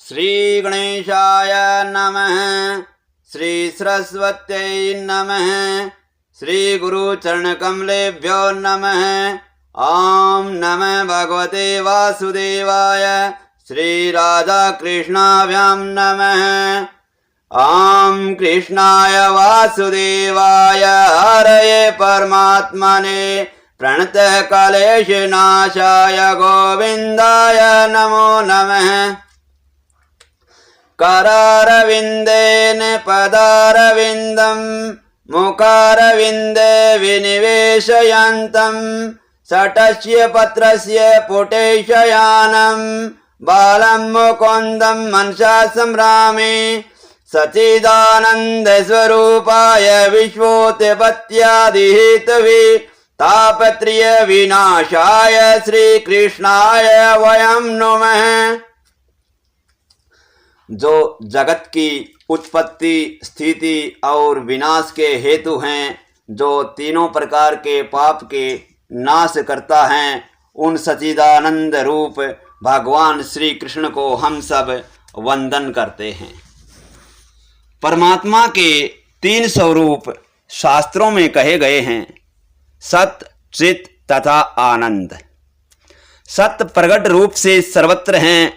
श्री गणेशाय नमः। श्री सरस्वत्यै नमः। श्री गुरुचरणकमलेभ्यो नमः। ॐ नमः भगवते वासुदेवाय। श्री राधा कृष्णाभ्यां नमः। ॐ कृष्णाय वासुदेवाय हरये परमात्मने प्रणतः क्लेशनाशाय गोविन्दाय नमो नमः। करारविन्देन पदारविन्दं मुखारविन्दे विनिवेशयन्तं शतस्य पत्रस्य पुटेशयानं बालं मुकुन्दं मनसा संभ्रामे सच्चिदानन्दस्वरूपाय विश्वोत्पत्त्यादिहेतवे तापत्रय विनाशाय श्रीकृष्णाय वयं नमः। जो जगत की उत्पत्ति, स्थिति और विनाश के हेतु हैं, जो तीनों प्रकार के पाप के नाश करता है, उन सच्चिदानंद रूप भगवान श्री कृष्ण को हम सब वंदन करते हैं। परमात्मा के 3 स्वरूप शास्त्रों में कहे गए हैं, सत, चित तथा आनंद। सत प्रकट रूप से सर्वत्र हैं,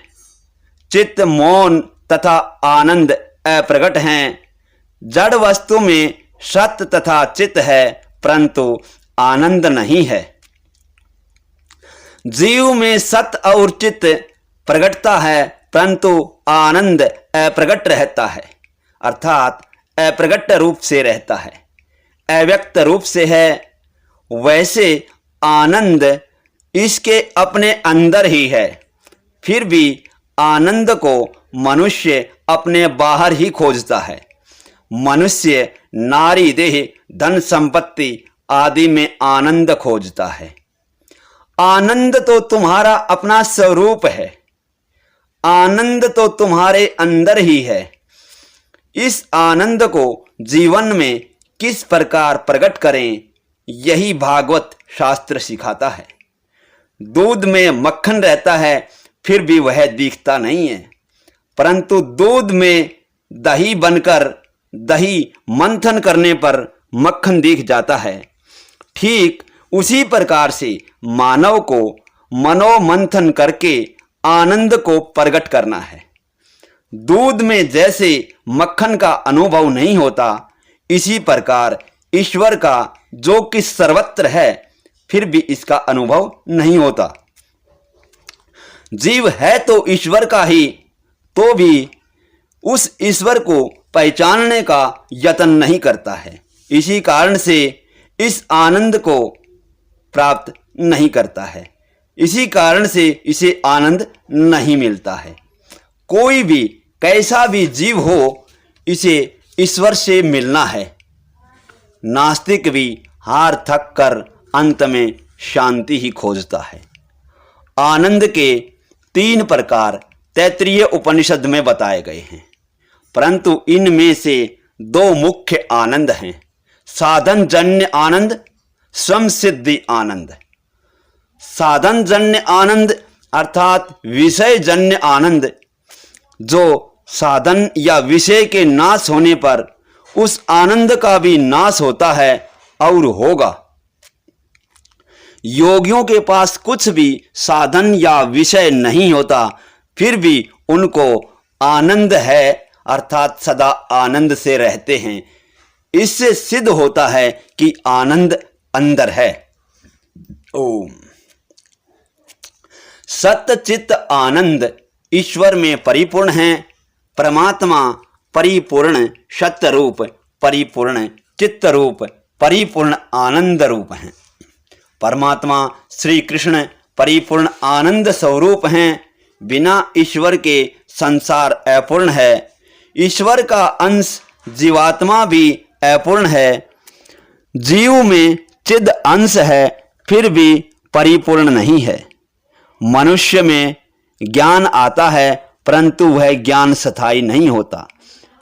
चित्त मौन तथा आनंद अप्रकट हैं। जड़ वस्तु में सत तथा चित्त है, परंतु आनंद नहीं है। जीव में सत और चित्त प्रकटता है, परंतु आनंद अप्रकट रहता है, अर्थात अप्रकट रूप से रहता है, अव्यक्त रूप से है। वैसे आनंद इसके अपने अंदर ही है, फिर भी आनंद को मनुष्य अपने बाहर ही खोजता है। मनुष्य नारी देह धन संपत्ति आदि में आनंद खोजता है। आनंद तो तुम्हारा अपना स्वरूप है, आनंद तो तुम्हारे अंदर ही है। इस आनंद को जीवन में किस प्रकार प्रकट करें, यही भागवत शास्त्र सिखाता है। दूध में मक्खन रहता है, फिर भी वह दिखता नहीं है, परंतु दूध में दही बनकर दही मंथन करने पर मक्खन दिख जाता है। ठीक उसी प्रकार से मानव को मनोमंथन करके आनंद को प्रकट करना है। दूध में जैसे मक्खन का अनुभव नहीं होता, इसी प्रकार ईश्वर का जो कि सर्वत्र है, फिर भी इसका अनुभव नहीं होता। जीव है तो ईश्वर का ही, तो भी उस ईश्वर को पहचानने का यत्न नहीं करता है। इसी कारण से इस आनंद को प्राप्त नहीं करता है, इसी कारण से इसे आनंद नहीं मिलता है। कोई भी कैसा भी जीव हो, इसे ईश्वर से मिलना है। नास्तिक भी हार थक कर अंत में शांति ही खोजता है। आनंद के 3 प्रकार तैत्तिरीय उपनिषद में बताए गए हैं, परंतु इनमें से 2 मुख्य आनंद हैं, साधन जन्य आनंद, स्वयं सिद्धि आनंद। साधन जन्य आनंद अर्थात विषय जन्य आनंद, जो साधन या विषय के नाश होने पर उस आनंद का भी नाश होता है और होगा। योगियों के पास कुछ भी साधन या विषय नहीं होता, फिर भी उनको आनंद है, अर्थात सदा आनंद से रहते हैं। इससे सिद्ध होता है कि आनंद अंदर है। ओम। सत्य चित्त आनंद ईश्वर में परिपूर्ण है। परमात्मा परिपूर्ण सत्य रूप, परिपूर्ण चित्त रूप, परिपूर्ण आनंद रूप हैं। परमात्मा श्री कृष्ण परिपूर्ण आनंद स्वरूप हैं। बिना ईश्वर के संसार अपूर्ण है। ईश्वर का अंश जीवात्मा भी अपूर्ण है। जीव में चिद अंश है, फिर भी परिपूर्ण नहीं है। मनुष्य में ज्ञान आता है, परंतु वह ज्ञान स्थायी नहीं होता।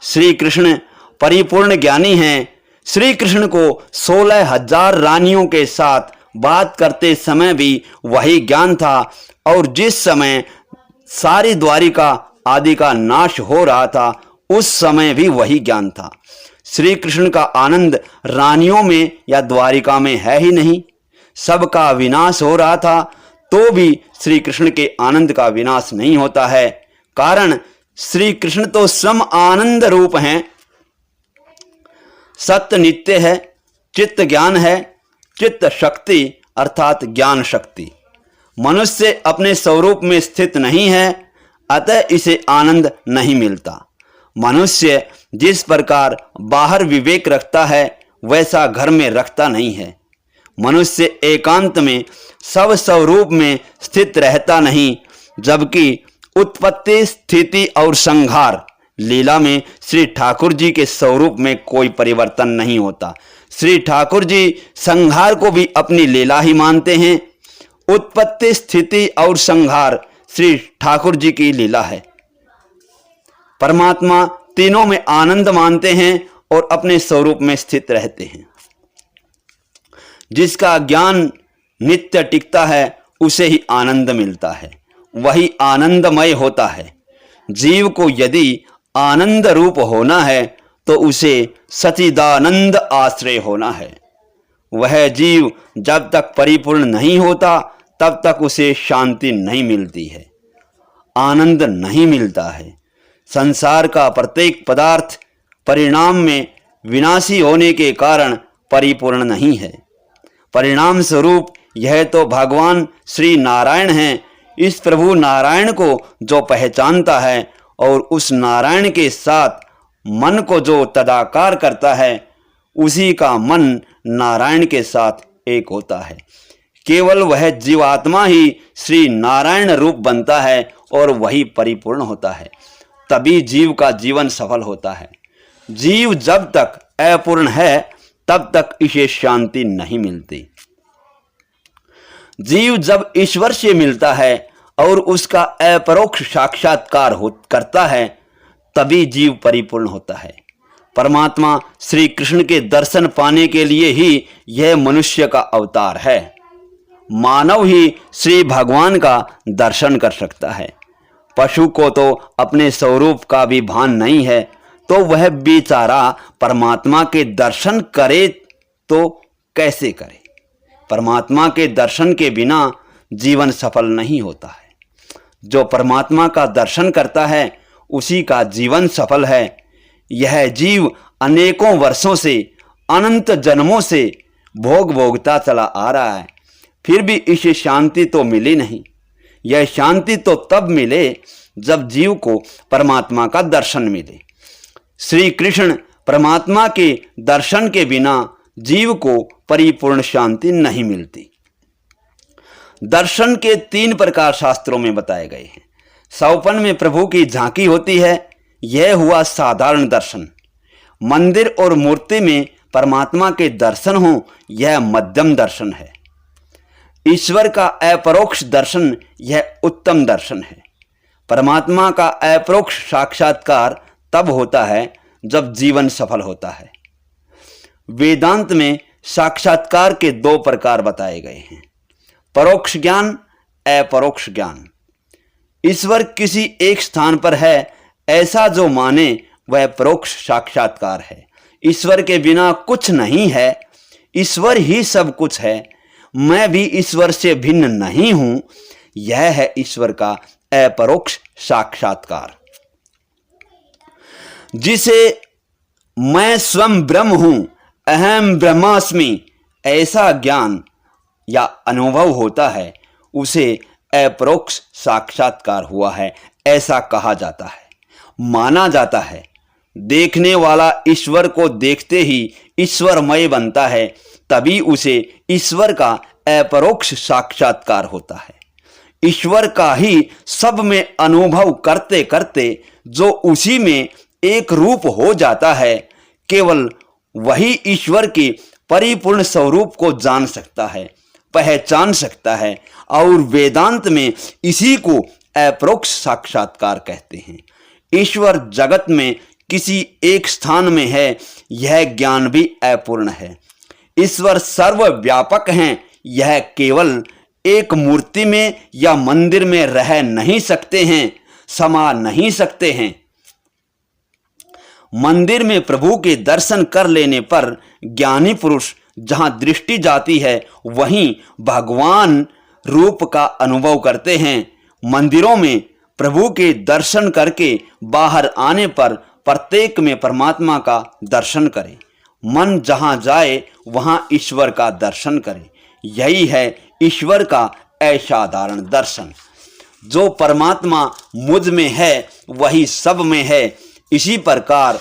श्री कृष्ण परिपूर्ण ज्ञानी हैं। श्री कृष्ण को 16,000 रानियों के साथ बात करते समय भी वही ज्ञान था, और जिस समय सारी द्वारिका आदि का नाश हो रहा था, उस समय भी वही ज्ञान था। श्री कृष्ण का आनंद रानियों में या द्वारिका में है ही नहीं। सबका विनाश हो रहा था तो भी श्री कृष्ण के आनंद का विनाश नहीं होता है। कारण श्री कृष्ण तो स्वयं आनंद रूप हैं। सत्य नित्य है, चित्त ज्ञान है, चित्त शक्ति अर्थात ज्ञान शक्ति। मनुष्य अपने स्वरूप में स्थित नहीं है, अतः इसे आनंद नहीं मिलता। मनुष्य जिस प्रकार बाहर विवेक रखता है वैसा घर में रखता नहीं है। मनुष्य एकांत में सब स्वरूप में स्थित रहता नहीं, जबकि उत्पत्ति, स्थिति और संहार लीला में श्री ठाकुर जी के स्वरूप में कोई परिवर्तन नहीं होता। श्री ठाकुर जी संहार को भी अपनी लीला ही मानते हैं। उत्पत्ति, स्थिति और संहार श्री ठाकुर जी की लीला है। परमात्मा तीनों में आनंद मानते हैं और अपने स्वरूप में स्थित रहते हैं। जिसका ज्ञान नित्य टिकता है उसे ही आनंद मिलता है, वही आनंदमय होता है। जीव को यदि आनंद रूप होना है तो उसे सच्चिदानंद आश्रय होना है। वह जीव जब तक परिपूर्ण नहीं होता तब तक उसे शांति नहीं मिलती है, आनंद नहीं मिलता है। संसार का प्रत्येक पदार्थ परिणाम में विनाशी होने के कारण परिपूर्ण नहीं है। परिणाम स्वरूप यह तो भगवान श्री नारायण हैं। इस प्रभु नारायण को जो पहचानता है और उस नारायण के साथ मन को जो तदाकार करता है, उसी का मन नारायण के साथ एक होता है। केवल वह जीवात्मा ही श्री नारायण रूप बनता है और वही परिपूर्ण होता है। तभी जीव का जीवन सफल होता है। जीव जब तक अपूर्ण है तब तक इसे शांति नहीं मिलती। जीव जब ईश्वर से मिलता है और उसका अपरोक्ष साक्षात्कार करता है तभी जीव परिपूर्ण होता है। परमात्मा श्री कृष्ण के दर्शन पाने के लिए ही यह मनुष्य का अवतार है। मानव ही श्री भगवान का दर्शन कर सकता है। पशु को तो अपने स्वरूप का भी भान नहीं है, तो वह बेचारा परमात्मा के दर्शन करे तो कैसे करे। परमात्मा के दर्शन के बिना जीवन सफल नहीं होता है। जो परमात्मा का दर्शन करता है उसी का जीवन सफल है। यह जीव अनेकों वर्षों से, अनंत जन्मों से भोग भोगता चला आ रहा है, फिर भी इसे शांति तो मिली नहीं। यह शांति तो तब मिले जब जीव को परमात्मा का दर्शन मिले। श्री कृष्ण परमात्मा के दर्शन के बिना जीव को परिपूर्ण शांति नहीं मिलती। दर्शन के 3 प्रकार शास्त्रों में बताए गए हैं। सौपन में प्रभु की झांकी होती है, यह हुआ साधारण दर्शन। मंदिर और मूर्ति में परमात्मा के दर्शन हो, यह मध्यम दर्शन है। ईश्वर का अपरोक्ष दर्शन, यह उत्तम दर्शन है। परमात्मा का अपरोक्ष साक्षात्कार तब होता है जब जीवन सफल होता है। वेदांत में साक्षात्कार के 2 प्रकार बताए गए हैं, परोक्ष ज्ञान, अपरोक्ष ज्ञान। ईश्वर किसी एक स्थान पर है ऐसा जो माने वह परोक्ष साक्षात्कार है। ईश्वर के बिना कुछ नहीं है, ईश्वर ही सब कुछ है, मैं भी ईश्वर से भिन्न नहीं हूं, यह है ईश्वर का अपरोक्ष साक्षात्कार। जिसे मैं स्वयं ब्रह्म हूं, अहम ब्रह्मास्मि, ऐसा ज्ञान या अनुभव होता है, उसे अपरोक्ष साक्षात्कार हुआ है ऐसा कहा जाता है, माना जाता है। देखने वाला ईश्वर को देखते ही ईश्वरमय बनता है, तभी उसे ईश्वर का अपरोक्ष साक्षात्कार होता है। ईश्वर का ही सब में अनुभव करते करते जो उसी में एक रूप हो जाता है, केवल वही ईश्वर के परिपूर्ण स्वरूप को जान सकता है, पहचान सकता है। और वेदांत में इसी को अपरोक्ष साक्षात्कार कहते हैं। ईश्वर जगत में किसी एक स्थान में है, यह ज्ञान भी अपूर्ण है। ईश्वर सर्वव्यापक हैं, यह केवल एक मूर्ति में या मंदिर में रह नहीं सकते हैं। समा नहीं सकते हैं। मंदिर में प्रभु के दर्शन कर लेने पर ज्ञानी पुरुष जहां दृष्टि जाती है वहीं भगवान रूप का अनुभव करते हैं। मंदिरों में प्रभु के दर्शन करके बाहर आने पर प्रत्येक में परमात्मा का दर्शन करें। मन जहां जाए वहां ईश्वर का दर्शन करें। यही है ईश्वर का असाधारण दर्शन। जो परमात्मा मुझ में है वही सब में है। इसी प्रकार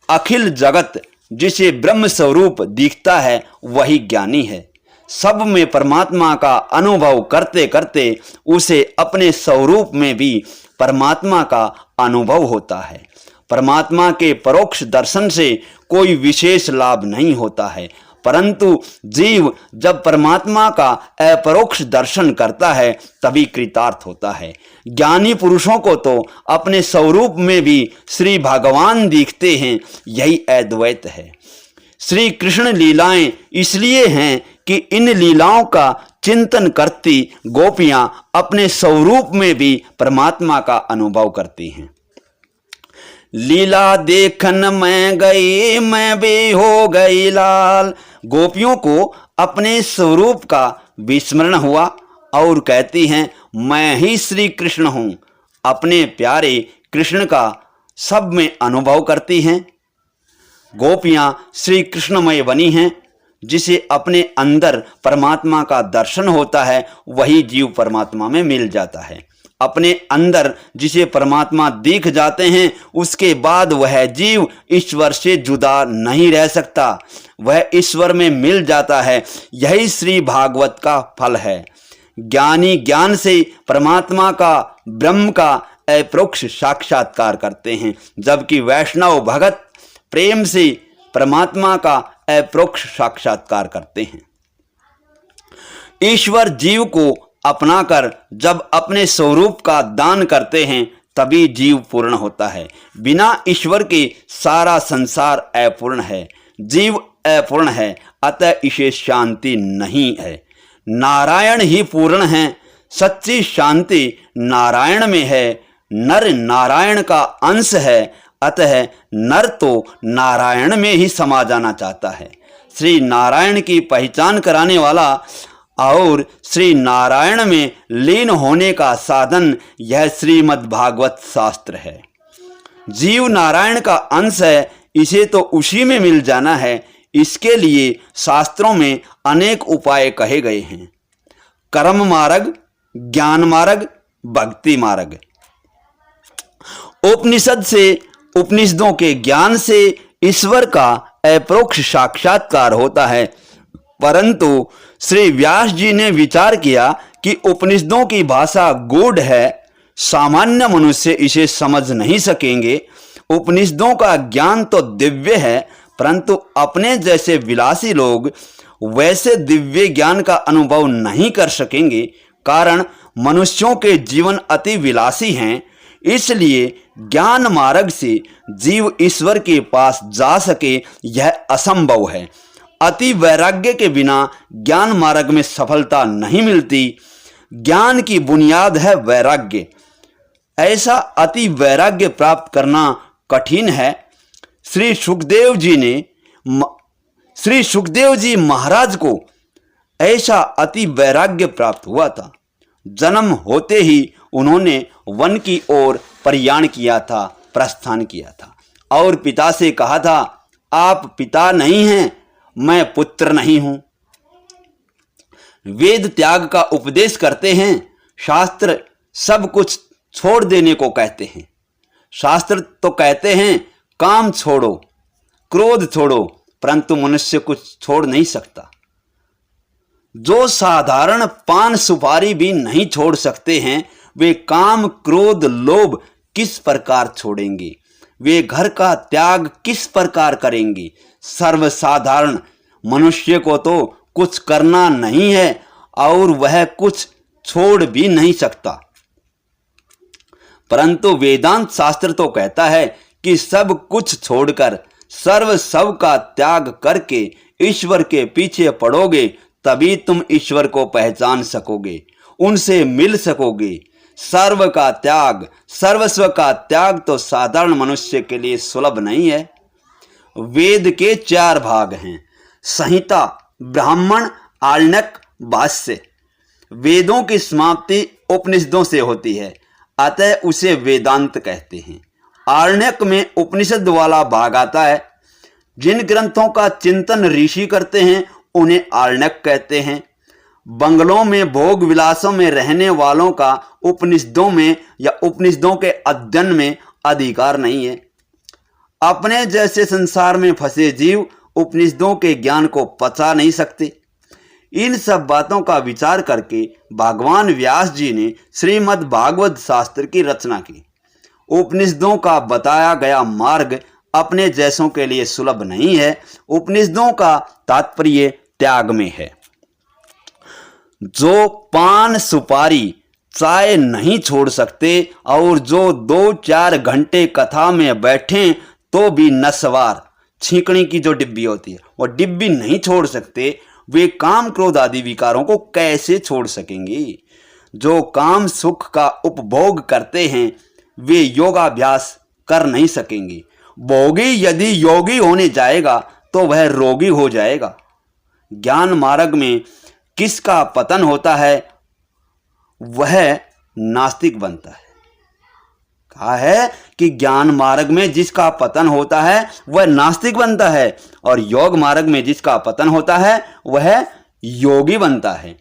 अखिल जगत जिसे ब्रह्म स्वरूप दिखता है वही ज्ञानी है। सब में परमात्मा का अनुभव करते करते उसे अपने स्वरूप में भी परमात्मा का अनुभव होता है। परमात्मा के परोक्ष दर्शन से कोई विशेष लाभ नहीं होता है, परंतु जीव जब परमात्मा का अपरोक्ष दर्शन करता है तभी कृतार्थ होता है। ज्ञानी पुरुषों को तो अपने स्वरूप में भी श्री भगवान दिखते हैं। यही अद्वैत है। श्री कृष्ण लीलाएं इसलिए हैं कि इन लीलाओं का चिंतन करती गोपियां अपने स्वरूप में भी परमात्मा का अनुभव करती हैं। लीला देखन मैं गई मैं भी हो गई लाल। गोपियों को अपने स्वरूप का विस्मरण हुआ और कहती हैं मैं ही श्री कृष्ण हूँ। अपने प्यारे कृष्ण का सब में अनुभव करती हैं। गोपियाँ श्री कृष्णमय बनी हैं। जिसे अपने अंदर परमात्मा का दर्शन होता है वही जीव परमात्मा में मिल जाता है। अपने अंदर जिसे परमात्मा दिख जाते हैं उसके बाद वह जीव ईश्वर से जुदा नहीं रह सकता, वह ईश्वर में मिल जाता है। यही श्री भागवत का फल है। ज्ञानी ज्ञान से परमात्मा का ब्रह्म का अपरोक्ष साक्षात्कार करते हैं, जबकि वैष्णव भगत प्रेम से परमात्मा का अपरोक्ष साक्षात्कार करते हैं। ईश्वर जीव को अपनाकर जब अपने स्वरूप का दान करते हैं तभी जीव पूर्ण होता है। बिना ईश्वर के सारा संसार अपूर्ण है, जीव अपूर्ण है, अतः इसे शांति नहीं है। नारायण ही पूर्ण है, सच्ची शांति नारायण में है। नर नारायण का अंश है, अतः नर तो नारायण में ही समा जाना चाहता है। श्री नारायण की पहचान कराने वाला और श्री नारायण में लीन होने का साधन यह श्रीमद् भागवत शास्त्र है। जीव नारायण का अंश है, इसे तो उसी में मिल जाना है। इसके लिए शास्त्रों में अनेक उपाय कहे गए हैं। कर्म मार्ग, ज्ञान मार्ग, भक्ति मार्ग। उपनिषद से उपनिषदों के ज्ञान से ईश्वर का अपरोक्ष साक्षात्कार होता है, परंतु श्री व्यास जी ने विचार किया कि उपनिषदों की भाषा गूढ़ है, सामान्य मनुष्य इसे समझ नहीं सकेंगे। उपनिषदों का ज्ञान तो दिव्य है, परंतु अपने जैसे विलासी लोग वैसे दिव्य ज्ञान का अनुभव नहीं कर सकेंगे। कारण मनुष्यों के जीवन अति विलासी हैं, इसलिए ज्ञान मार्ग से जीव ईश्वर के पास जा सके यह असंभव है। अति वैराग्य के बिना ज्ञान मार्ग में सफलता नहीं मिलती। ज्ञान की बुनियाद है वैराग्य। ऐसा अति वैराग्य प्राप्त करना कठिन है। श्री सुखदेव जी महाराज को ऐसा अति वैराग्य प्राप्त हुआ था। जन्म होते ही उन्होंने वन की ओर प्रयाण किया था, प्रस्थान किया था और पिता से कहा था, आप पिता नहीं हैं, मैं पुत्र नहीं हूं। वेद त्याग का उपदेश करते हैं, शास्त्र सब कुछ छोड़ देने को कहते हैं। शास्त्र तो कहते हैं काम छोड़ो, क्रोध छोड़ो, परंतु मनुष्य कुछ छोड़ नहीं सकता। जो साधारण पान सुपारी भी नहीं छोड़ सकते हैं, वे काम क्रोध लोभ किस प्रकार छोड़ेंगे? वे घर का त्याग किस प्रकार करेंगे? सर्वसाधारण मनुष्य को तो कुछ करना नहीं है और वह कुछ छोड़ भी नहीं सकता, परंतु वेदांत शास्त्र तो कहता है कि सब कुछ छोड़कर सर्व सब का त्याग करके ईश्वर के पीछे पड़ोगे तभी तुम ईश्वर को पहचान सकोगे, उनसे मिल सकोगे। सर्व का त्याग, सर्वस्व का त्याग तो साधारण मनुष्य के लिए सुलभ नहीं है। वेद के 4 भाग हैं, संहिता, ब्राह्मण, आरण्यक, भाष्य। वेदों की समाप्ति उपनिषदों से होती है, अतः उसे वेदांत कहते हैं। आरण्यक में उपनिषद वाला भाग आता है। जिन ग्रंथों का चिंतन ऋषि करते हैं उन्हें आरण्यक कहते हैं। बंगलों में भोग विलासों में रहने वालों का उपनिषदों में या उपनिषदों के अध्ययन में अधिकार नहीं है। अपने जैसे संसार में फंसे जीव उपनिषदों के ज्ञान को पचा नहीं सकते। इन सब बातों का विचार करके भगवान व्यास जी ने श्रीमद् भागवत शास्त्र की रचना की। उपनिषदों का बताया गया मार्ग अपने जैसों के लिए सुलभ नहीं है। उपनिषदों का तात्पर्य त्याग में है। जो पान सुपारी चाय नहीं छोड़ सकते और जो 2-4 घंटे कथा में बैठें तो भी नस्वार, छींकने की जो डिब्बी होती है वो डिब्बी नहीं छोड़ सकते, वे काम क्रोध आदि विकारों को कैसे छोड़ सकेंगे। जो काम सुख का उपभोग करते हैं वे योगाभ्यास कर नहीं सकेंगे। भोगी यदि योगी होने जाएगा तो वह रोगी हो जाएगा। ज्ञान मार्ग में किसका पतन होता है वह नास्तिक बनता है। कहा है कि ज्ञान मार्ग में जिसका पतन होता है वह नास्तिक बनता है और योग मार्ग में जिसका पतन होता है वह योगी बनता है।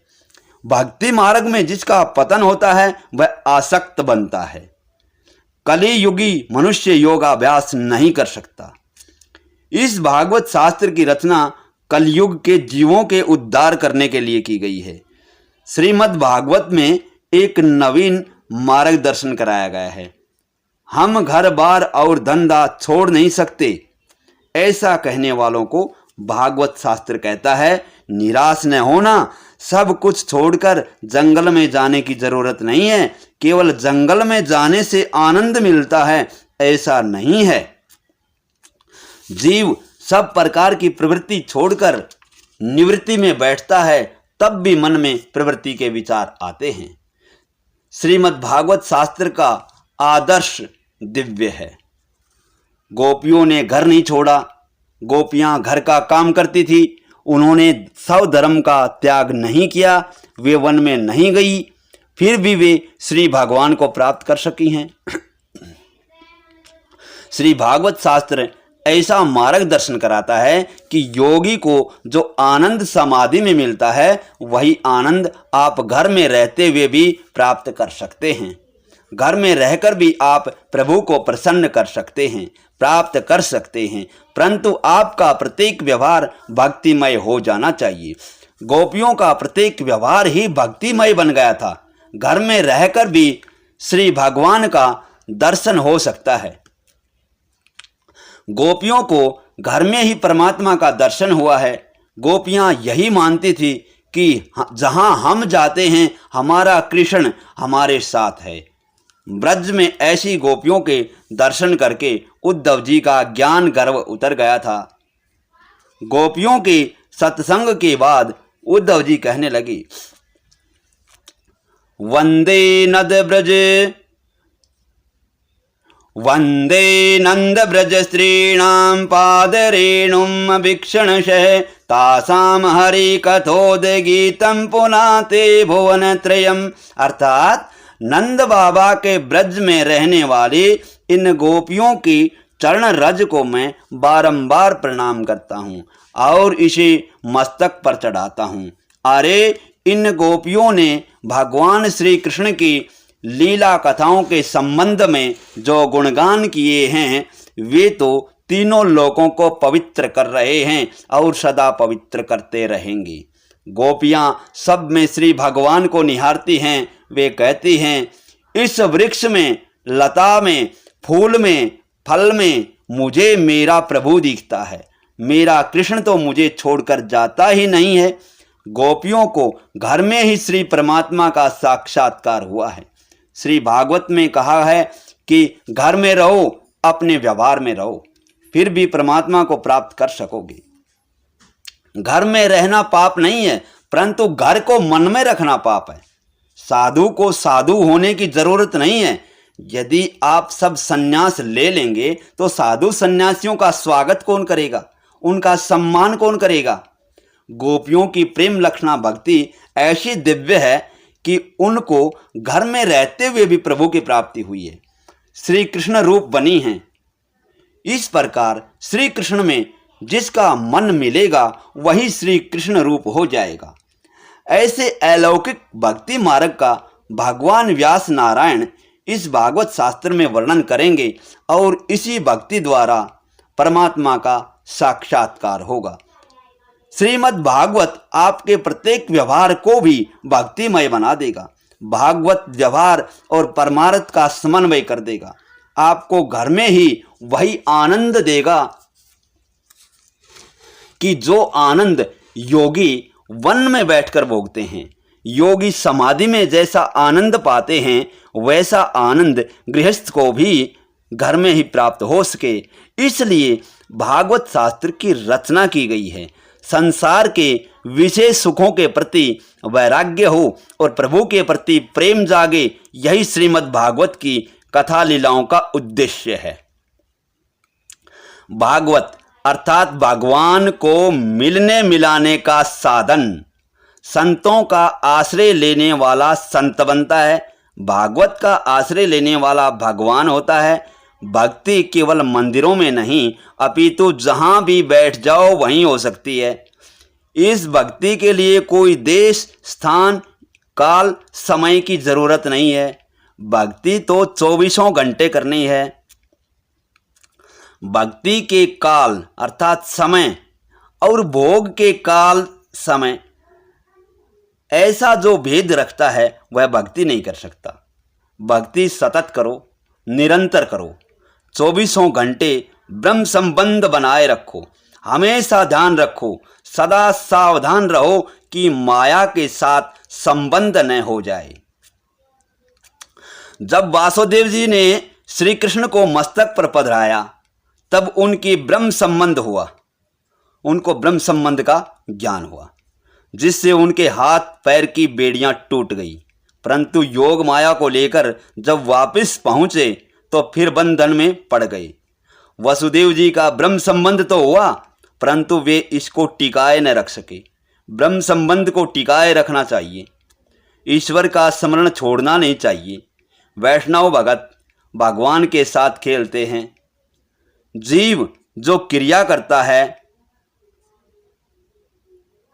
भक्ति मार्ग में जिसका पतन होता है वह आसक्त बनता है। कलियुगी मनुष्य योगाभ्यास नहीं कर सकता। इस भागवत शास्त्र की रचना कलयुग के जीवों के उद्धार करने के लिए की गई है। श्रीमद् भागवत में एक नवीन मार्गदर्शन कराया गया है। हम घर बार और धंधा छोड़ नहीं सकते, ऐसा कहने वालों को भागवत शास्त्र कहता है निराश न होना, सब कुछ छोड़कर जंगल में जाने की जरूरत नहीं है। केवल जंगल में जाने से आनंद मिलता है ऐसा नहीं है। जीव सब प्रकार की प्रवृत्ति छोड़कर निवृत्ति में बैठता है तब भी मन में प्रवृत्ति के विचार आते हैं। श्रीमद् भागवत शास्त्र का आदर्श दिव्य है। गोपियों ने घर नहीं छोड़ा, गोपियां घर का काम करती थी। उन्होंने स्वधर्म का त्याग नहीं किया, वे वन में नहीं गई, फिर भी वे श्री भगवान को प्राप्त कर सकी हैं। श्री भागवत शास्त्र ऐसा मार्गदर्शन कराता है कि योगी को जो आनंद समाधि में मिलता है वही आनंद आप घर में रहते हुए भी प्राप्त कर सकते हैं। घर में रहकर भी आप प्रभु को प्रसन्न कर सकते हैं, प्राप्त कर सकते हैं, परंतु आपका प्रत्येक व्यवहार भक्तिमय हो जाना चाहिए। गोपियों का प्रत्येक व्यवहार ही भक्तिमय बन गया था। घर में रहकर भी श्री भगवान का दर्शन हो सकता है। गोपियों को घर में ही परमात्मा का दर्शन हुआ है। गोपियां यही मानती थी कि जहां हम जाते हैं हमारा कृष्ण हमारे साथ है। ब्रज में ऐसी गोपियों के दर्शन करके उद्धव जी का ज्ञान गर्व उतर गया था। गोपियों के सत्संग के बाद उद्धव जी कहने लगी, वंदे नद ब्रज वंदे नंद ब्रज स्त्रीणां पादरेणुम वीक्षणशः तासाम हरि कथोदगीतम पुनाते भुवन त्रयम्। अर्थात नंद बाबा के ब्रज में रहने वाली इन गोपियों की चरण रज को मैं बारंबार प्रणाम करता हूँ और इसे मस्तक पर चढ़ाता हूँ। अरे इन गोपियों ने भगवान श्री कृष्ण की लीला कथाओं के संबंध में जो गुणगान किए हैं वे तो तीनों लोकों को पवित्र कर रहे हैं और सदा पवित्र करते रहेंगे। गोपियां सब में श्री भगवान को निहारती हैं। वे कहती हैं, इस वृक्ष में, लता में, फूल में, फल में मुझे मेरा प्रभु दिखता है। मेरा कृष्ण तो मुझे छोड़कर जाता ही नहीं है। गोपियों को घर में ही श्री परमात्मा का साक्षात्कार हुआ है। श्री भागवत में कहा है कि घर में रहो, अपने व्यवहार में रहो, फिर भी परमात्मा को प्राप्त कर सकोगे। घर में रहना पाप नहीं है, परंतु घर को मन में रखना पाप है। साधु को साधु होने की जरूरत नहीं है। यदि आप सब संन्यास ले लेंगे तो साधु सन्यासियों का स्वागत कौन करेगा, उनका सम्मान कौन करेगा। गोपियों की प्रेम लक्षणा भक्ति ऐसी दिव्य है कि उनको घर में रहते हुए भी प्रभु की प्राप्ति हुई है, श्री कृष्ण रूप बनी हैं। इस प्रकार श्री कृष्ण में जिसका मन मिलेगा वही श्री कृष्ण रूप हो जाएगा। ऐसे अलौकिक भक्ति मार्ग का भगवान व्यास नारायण इस भागवत शास्त्र में वर्णन करेंगे और इसी भक्ति द्वारा परमात्मा का साक्षात्कार होगा। श्रीमद् भागवत आपके प्रत्येक व्यवहार को भी भक्तिमय बना देगा। भागवत व्यवहार और परमार्थ का समन्वय कर देगा। आपको घर में ही वही आनंद देगा कि जो आनंद योगी वन में बैठकर भोगते हैं। योगी समाधि में जैसा आनंद पाते हैं वैसा आनंद गृहस्थ को भी घर में ही प्राप्त हो सके, इसलिए भागवत शास्त्र की रचना की गई है। संसार के विशेष सुखों के प्रति वैराग्य हो और प्रभु के प्रति प्रेम जागे, यही श्रीमद् भागवत की कथा लीलाओं का उद्देश्य है। भागवत अर्थात भगवान को मिलने मिलाने का साधन, संतों का आश्रय लेने वाला संत बनता है। भागवत का आश्रय लेने वाला भगवान होता है। भक्ति केवल मंदिरों में नहीं अपितु जहाँ भी बैठ जाओ वहीं हो सकती है। इस भक्ति के लिए कोई देश, स्थान, काल, समय की जरूरत नहीं है। भक्ति तो 24 घंटे करनी है। भक्ति के काल अर्थात समय और भोग के काल समय ऐसा जो भेद रखता है वह भक्ति नहीं कर सकता। भक्ति सतत करो, निरंतर करो, 24 घंटे ब्रह्म संबंध बनाए रखो, हमेशा ध्यान रखो, सदा सावधान रहो कि माया के साथ संबंध न हो जाए। जब वासुदेव जी ने श्री कृष्ण को मस्तक पर पधराया तब उनकी ब्रह्म संबंध हुआ, उनको ब्रह्म संबंध का ज्ञान हुआ, जिससे उनके हाथ पैर की बेड़ियां टूट गई। परंतु योग माया को लेकर जब वापस पहुंचे तो फिर बंधन में पड़ गए। वसुदेव जी का ब्रह्म संबंध तो हुआ परंतु वे इसको टिकाए न रख सके। ब्रह्म संबंध को टिकाए रखना चाहिए, ईश्वर का स्मरण छोड़ना नहीं चाहिए। वैष्णव भगत भगवान के साथ खेलते हैं। जीव जो क्रिया करता है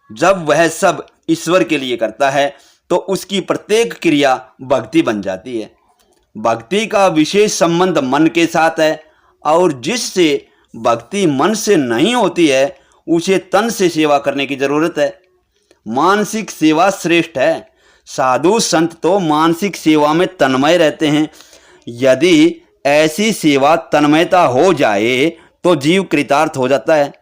जब वह सब ईश्वर के लिए करता है तो उसकी प्रत्येक क्रिया भक्ति बन जाती है। भक्ति का विशेष संबंध मन के साथ है और जिससे भक्ति मन से नहीं होती है उसे तन से सेवा करने की जरूरत है। मानसिक सेवा श्रेष्ठ है। साधु संत तो मानसिक सेवा में तन्मय रहते हैं। यदि ऐसी सेवा तन्मयता हो जाए तो जीव कृतार्थ हो जाता है।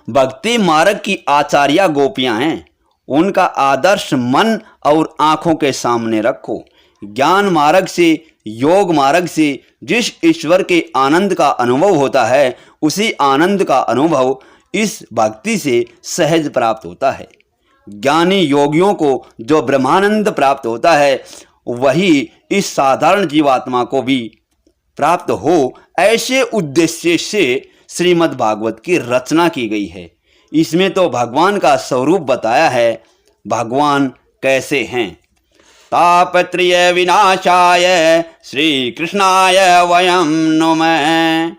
भक्ति मार्ग की आचार्या गोपियां हैं, उनका आदर्श मन और आंखों के सामने रखो। ज्ञान मार्ग से, योग मार्ग से जिस ईश्वर के आनंद का अनुभव होता है उसी आनंद का अनुभव इस भक्ति से सहज प्राप्त होता है। ज्ञानी योगियों को जो ब्रह्मानंद प्राप्त होता है वही इस साधारण जीवात्मा को भी प्राप्त हो, ऐसे उद्देश्य से श्रीमद् भागवत की रचना की गई है। इसमें तो भगवान का स्वरूप बताया है। भगवान कैसे हैं? तापत्रय विनाशाय श्री कृष्णाय वयम नुमः।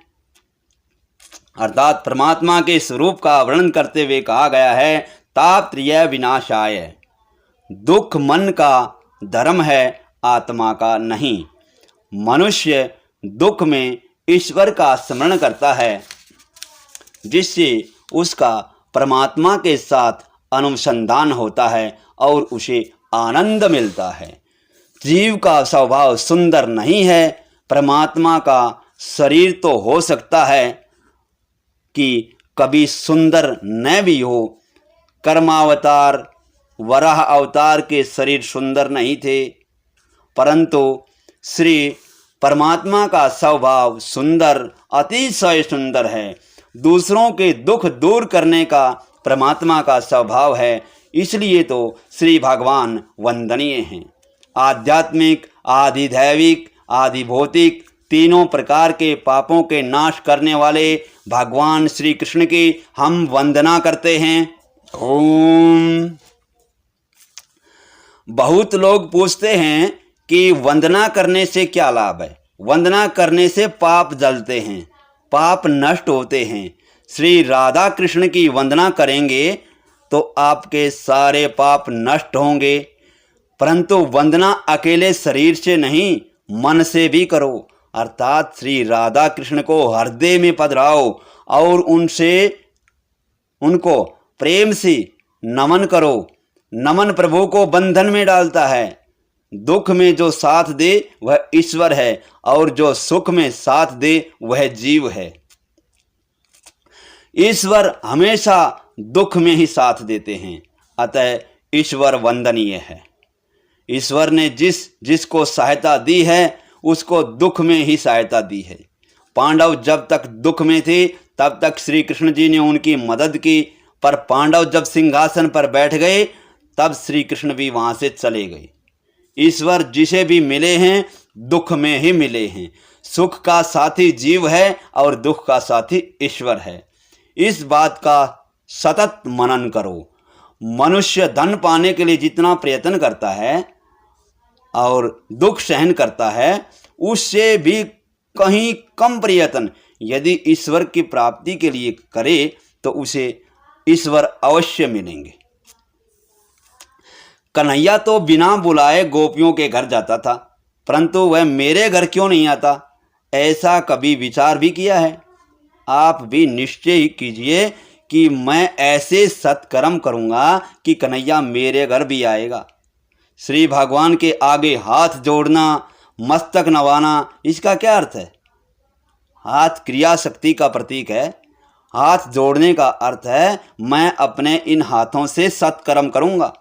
अर्थात परमात्मा के स्वरूप का वर्णन करते हुए कहा गया है तापत्रय विनाशाय। दुख मन का धर्म है, आत्मा का नहीं। मनुष्य दुख में ईश्वर का स्मरण करता है जिससे उसका परमात्मा के साथ अनुसंधान होता है और उसे आनंद मिलता है। जीव का स्वभाव सुंदर नहीं है। परमात्मा का शरीर तो हो सकता है कि कभी सुंदर न भी हो। कर्मावतार, वराह अवतार के शरीर सुंदर नहीं थे, परंतु श्री परमात्मा का स्वभाव सुंदर, अतिशय सुंदर है। दूसरों के दुख दूर करने का परमात्मा का स्वभाव है, इसलिए तो श्री भगवान वंदनीय हैं। आध्यात्मिक, आदि दैविक, आदि भौतिक तीनों प्रकार के पापों के नाश करने वाले भगवान श्री कृष्ण की हम वंदना करते हैं। ओम। बहुत लोग पूछते हैं कि वंदना करने से क्या लाभ है। वंदना करने से पाप जलते हैं, पाप नष्ट होते हैं। श्री राधा कृष्ण की वंदना करेंगे तो आपके सारे पाप नष्ट होंगे। परंतु वंदना अकेले शरीर से नहीं, मन से भी करो। अर्थात श्री राधा कृष्ण को हृदय में पधराओ और उनको प्रेम से नमन करो। नमन प्रभु को बंधन में डालता है। दुख में जो साथ दे वह ईश्वर है और जो सुख में साथ दे वह जीव है। ईश्वर हमेशा दुख में ही साथ देते हैं, अतः ईश्वर वंदनीय है। ईश्वर ने जिसको सहायता दी है उसको दुख में ही सहायता दी है। पांडव जब तक दुख में थे तब तक श्री कृष्ण जी ने उनकी मदद की, पर पांडव जब सिंहासन पर बैठ गए तब श्री कृष्ण भी वहां से चले गए। ईश्वर जिसे भी मिले हैं दुख में ही मिले हैं। सुख का साथी जीव है और दुख का साथी ईश्वर है। इस बात का सतत मनन करो। मनुष्य धन पाने के लिए जितना प्रयत्न करता है और दुख सहन करता है, उससे भी कहीं कम प्रयत्न यदि ईश्वर की प्राप्ति के लिए करे तो उसे ईश्वर अवश्य मिलेंगे। कन्हैया तो बिना बुलाए गोपियों के घर जाता था, परंतु वह मेरे घर क्यों नहीं आता? ऐसा कभी विचार भी किया है? आप भी निश्चय ही कीजिए कि मैं ऐसे सत्कर्म करूँगा कि कन्हैया मेरे घर भी आएगा। श्री भगवान के आगे हाथ जोड़ना, मस्तक नवाना, इसका क्या अर्थ है? हाथ क्रिया शक्ति का प्रतीक है। हाथ जोड़ने का अर्थ है मैं अपने इन हाथों से सत्कर्म करूँगा।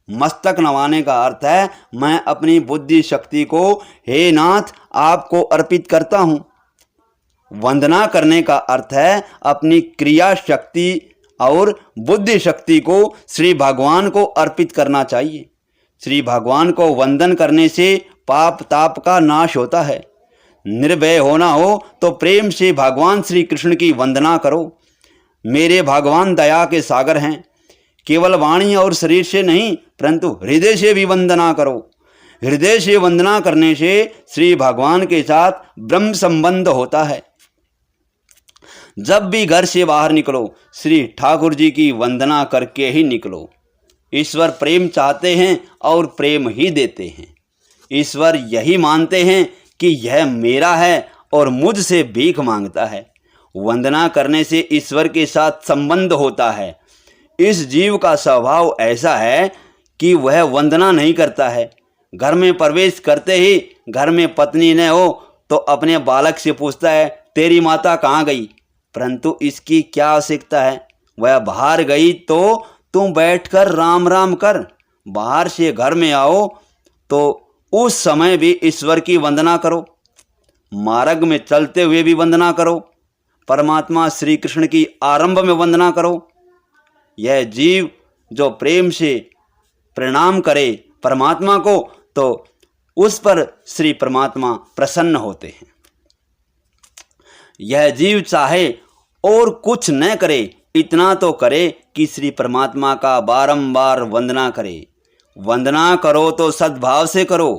मस्तक नवाने का अर्थ है मैं अपनी बुद्धि शक्ति को हे नाथ आपको अर्पित करता हूँ। वंदना करने का अर्थ है अपनी क्रिया शक्ति और बुद्धि शक्ति को श्री भगवान को अर्पित करना चाहिए। श्री भगवान को वंदन करने से पाप ताप का नाश होता है। निर्भय होना हो तो प्रेम से भगवान श्री कृष्ण की वंदना करो। मेरे भगवान दया के सागर हैं। केवल वाणी और शरीर से नहीं परंतु हृदय से भी वंदना करो। हृदय से वंदना करने से श्री भगवान के साथ ब्रह्म संबंध होता है। जब भी घर से बाहर निकलो श्री ठाकुर जी की वंदना करके ही निकलो। ईश्वर प्रेम चाहते हैं और प्रेम ही देते हैं। ईश्वर यही मानते हैं कि यह मेरा है और मुझसे भीख मांगता है। वंदना करने से ईश्वर के साथ संबंध होता है। इस जीव का स्वभाव ऐसा है कि वह वंदना नहीं करता है। घर में प्रवेश करते ही घर में पत्नी न हो तो अपने बालक से पूछता है तेरी माता कहाँ गई? परंतु इसकी क्या आवश्यकता है? वह बाहर गई तो तुम बैठकर राम राम कर। बाहर से घर में आओ तो उस समय भी ईश्वर की वंदना करो। मार्ग में चलते हुए भी वंदना करो। परमात्मा श्री कृष्ण की आरंभ में वंदना करो। यह जीव जो प्रेम से प्रणाम करे परमात्मा को तो उस पर श्री परमात्मा प्रसन्न होते हैं। यह जीव चाहे और कुछ न करे, इतना तो करे कि श्री परमात्मा का बारंबार वंदना करे। वंदना करो तो सद्भाव से करो।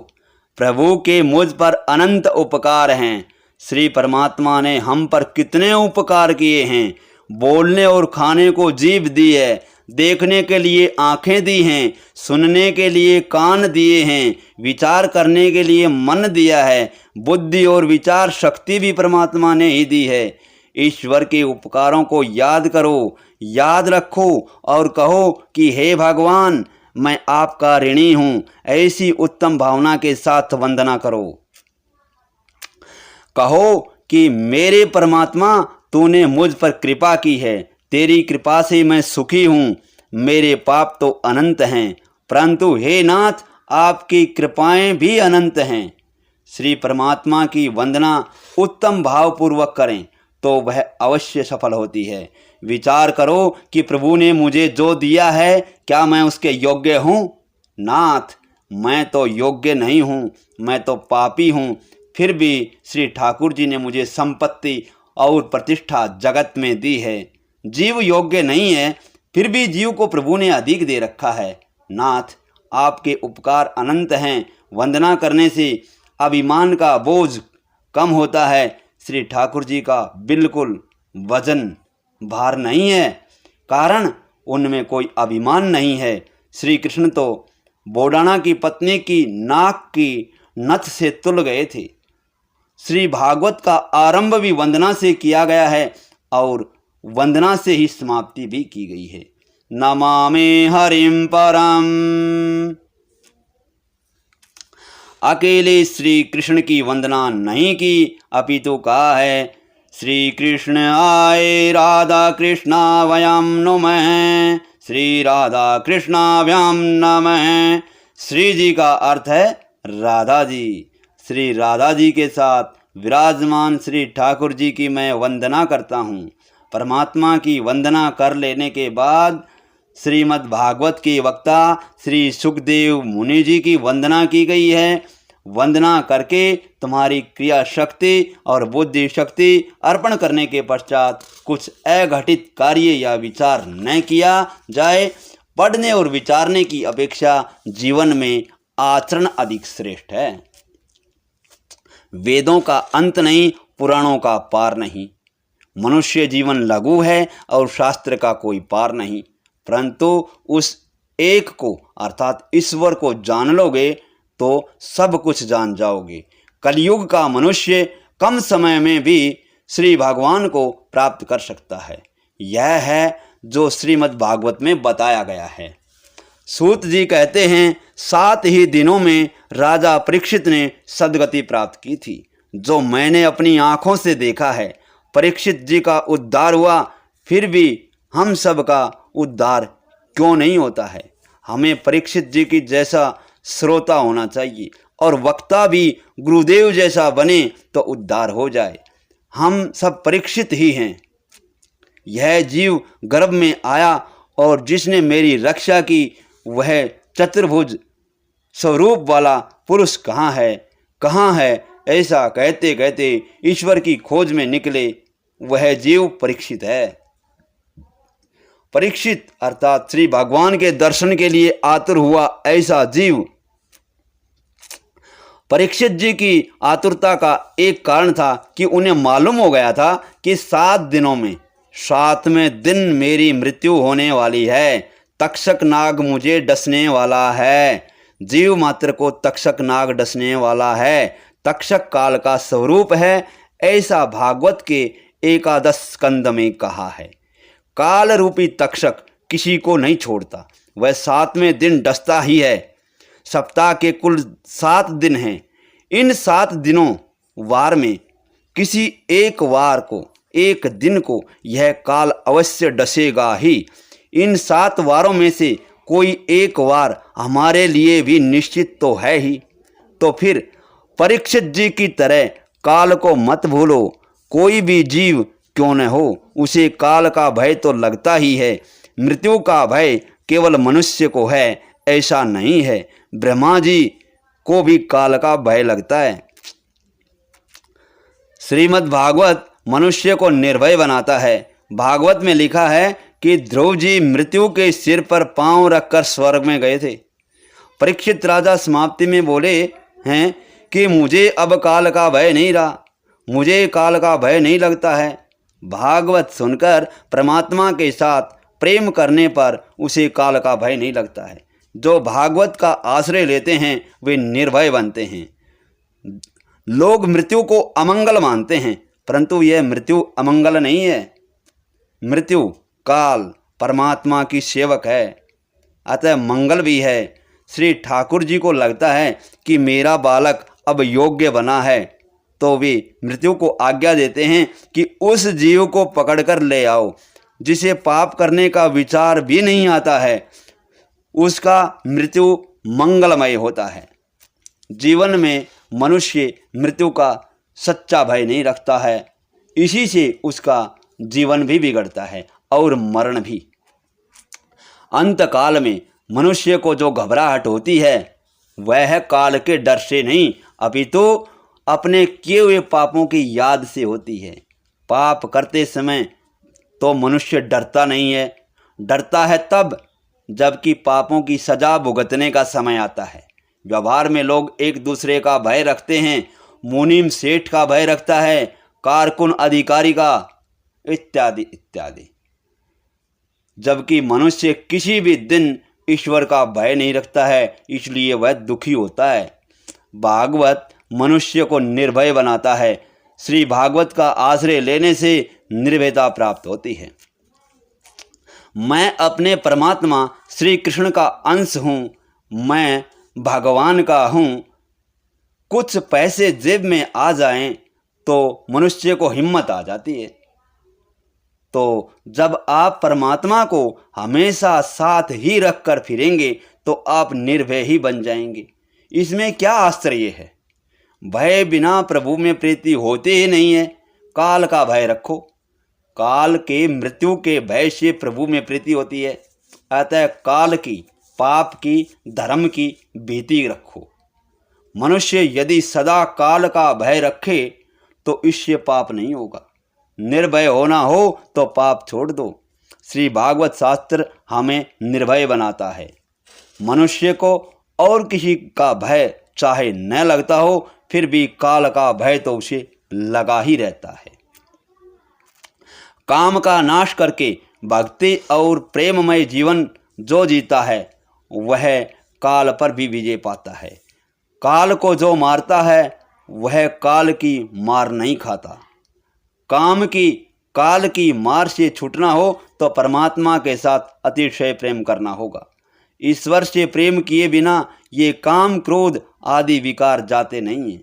प्रभु के मुझ पर अनंत उपकार हैं। श्री परमात्मा ने हम पर कितने उपकार किए हैं। बोलने और खाने को जीभ दी है, देखने के लिए आंखें दी हैं, सुनने के लिए कान दिए हैं, विचार करने के लिए मन दिया है। बुद्धि और विचार शक्ति भी परमात्मा ने ही दी है। ईश्वर के उपकारों को याद करो, याद रखो और कहो कि हे भगवान मैं आपका ऋणी हूँ। ऐसी उत्तम भावना के साथ वंदना करो। कहो कि मेरे परमात्मा तूने मुझ पर कृपा की है। तेरी कृपा से मैं सुखी हूँ। मेरे पाप तो अनंत हैं परंतु हे नाथ आपकी कृपाएं भी अनंत हैं। श्री परमात्मा की वंदना उत्तम भावपूर्वक करें तो वह अवश्य सफल होती है। विचार करो कि प्रभु ने मुझे जो दिया है क्या मैं उसके योग्य हूँ? नाथ, मैं तो योग्य नहीं हूँ, मैं तो पापी हूँ। फिर भी श्री ठाकुर जी ने मुझे संपत्ति और प्रतिष्ठा जगत में दी है। जीव योग्य नहीं है, फिर भी जीव को प्रभु ने अधिक दे रखा है। नाथ, आपके उपकार अनंत हैं। वंदना करने से अभिमान का बोझ कम होता है। श्री ठाकुर जी का बिल्कुल वजन भार नहीं है, कारण उनमें कोई अभिमान नहीं है। श्री कृष्ण तो बोडाना की पत्नी की नाक की नथ से तुल गए थे। श्री भागवत का आरंभ भी वंदना से किया गया है और वंदना से ही समाप्ति भी की गई है। नमामि हरिम परम। अकेले श्री कृष्ण की वंदना नहीं की, अपितु कहा है श्री कृष्ण आए राधा कृष्णा वयम नुमः, श्री राधा कृष्णाभ्याम नमः। श्री जी का अर्थ है राधा जी। श्री राधा जी के साथ विराजमान श्री ठाकुर जी की मैं वंदना करता हूँ। परमात्मा की वंदना कर लेने के बाद श्रीमद् भागवत के वक्ता श्री सुखदेव मुनि जी की वंदना की गई है। वंदना करके तुम्हारी क्रिया शक्ति और बुद्धि शक्ति अर्पण करने के पश्चात कुछ अघटित कार्य या विचार न किया जाए। पढ़ने और विचारने की अपेक्षा जीवन में आचरण अधिक श्रेष्ठ है। वेदों का अंत नहीं, पुराणों का पार नहीं। मनुष्य जीवन लघु है और शास्त्र का कोई पार नहीं, परंतु उस एक को अर्थात ईश्वर को जान लोगे तो सब कुछ जान जाओगे। कलयुग का मनुष्य कम समय में भी श्री भगवान को प्राप्त कर सकता है। यह है जो श्रीमद् भागवत में बताया गया है। सूत जी कहते हैं 7 ही दिनों में राजा परीक्षित ने सद्गति प्राप्त की थी, जो मैंने अपनी आँखों से देखा है। परीक्षित जी का उद्धार हुआ, फिर भी हम सब का उद्धार क्यों नहीं होता है? हमें परीक्षित जी की जैसा श्रोता होना चाहिए और वक्ता भी गुरुदेव जैसा बने तो उद्धार हो जाए। हम सब परीक्षित ही हैं। यह जीव गर्भ में आया और जिसने मेरी रक्षा की वह चतुर्भुज स्वरूप वाला पुरुष कहाँ है, कहाँ है? ऐसा कहते कहते ईश्वर की खोज में निकले वह जीव परीक्षित है। परीक्षित अर्थात श्री भगवान के दर्शन के लिए आतुर हुआ ऐसा जीव। परीक्षित जी की आतुरता का एक कारण था कि उन्हें मालूम हो गया था कि 7 दिनों में 7वें दिन मेरी मृत्यु होने वाली है। तक्षक नाग मुझे डसने वाला है। जीव मात्र को तक्षक नाग डसने वाला है। तक्षक काल का स्वरूप है, ऐसा भागवत के 11 स्कंद में कहा है। काल रूपी तक्षक किसी को नहीं छोड़ता, वह 7वें दिन डसता ही है। सप्ताह के कुल 7 दिन हैं। इन 7 दिनों वार में किसी एक वार को, एक दिन को यह काल अवश्य डसेगा ही। इन 7 वारों में से कोई एक वार हमारे लिए भी निश्चित तो है ही। तो फिर परीक्षित जी की तरह काल को मत भूलो। कोई भी जीव क्यों न हो, उसे काल का भय तो लगता ही है। मृत्यु का भय केवल मनुष्य को है ऐसा नहीं है, ब्रह्मा जी को भी काल का भय लगता है। श्रीमद् भागवत मनुष्य को निर्भय बनाता है। भागवत में लिखा है कि ध्रुव जी मृत्यु के सिर पर पांव रखकर स्वर्ग में गए थे। परीक्षित राजा समाप्ति में बोले हैं कि मुझे अब काल का भय नहीं रहा, मुझे काल का भय नहीं लगता है। भागवत सुनकर परमात्मा के साथ प्रेम करने पर उसे काल का भय नहीं लगता है। जो भागवत का आश्रय लेते हैं वे निर्भय बनते हैं। लोग मृत्यु को अमंगल मानते हैं, परंतु यह मृत्यु अमंगल नहीं है। मृत्यु काल परमात्मा की सेवक है, अतः मंगल भी है। श्री ठाकुर जी को लगता है कि मेरा बालक अब योग्य बना है, तो वे मृत्यु को आज्ञा देते हैं कि उस जीव को पकड़कर ले आओ जिसे पाप करने का विचार भी नहीं आता है। उसका मृत्यु मंगलमय होता है। जीवन में मनुष्य मृत्यु का सच्चा भय नहीं रखता है। इसी से उसका जीवन भी बिगड़ता है और मरण भी। अंत काल में मनुष्य को जो घबराहट होती है वह काल के डर से नहीं अपितु अपने किए हुए पापों की याद से होती है। पाप करते समय तो मनुष्य डरता नहीं है, डरता है तब जबकि पापों की सजा भुगतने का समय आता है। व्यवहार में लोग एक दूसरे का भय रखते हैं, मुनीम सेठ का भय रखता है, कारकुन अधिकारी का, इत्यादि इत्यादि, जबकि मनुष्य किसी भी दिन ईश्वर का भय नहीं रखता है, इसलिए वह दुखी होता है। भागवत मनुष्य को निर्भय बनाता है। श्री भागवत का आश्रय लेने से निर्भयता प्राप्त होती है। मैं अपने परमात्मा श्री कृष्ण का अंश हूँ, मैं भगवान का हूँ। कुछ पैसे जेब में आ जाएं तो मनुष्य को हिम्मत आ जाती है। तो जब आप परमात्मा को हमेशा साथ ही रख कर फिरेंगे तो आप निर्भय ही बन जाएंगे। इसमें क्या आश्चर्य है? भय बिना प्रभु में प्रीति होते ही नहीं है। काल का भय रखो, काल के मृत्यु के भय से प्रभु में प्रीति होती है। अतः काल की, पाप की, धर्म की भीति रखो। मनुष्य यदि सदा काल का भय रखे तो इससे पाप नहीं होगा। निर्भय होना हो तो पाप छोड़ दो। श्री भागवत शास्त्र हमें निर्भय बनाता है। मनुष्य को और किसी का भय चाहे न लगता हो फिर भी काल का भय तो उसे लगा ही रहता है। काम का नाश करके भक्ति और प्रेममय जीवन जो जीता है वह काल पर भी विजय पाता है। काल को जो मारता है वह काल की मार नहीं खाता। काल की मार से छूटना हो तो परमात्मा के साथ अतिशय प्रेम करना होगा। ईश्वर से प्रेम किए बिना ये काम, क्रोध आदि विकार जाते नहीं हैं।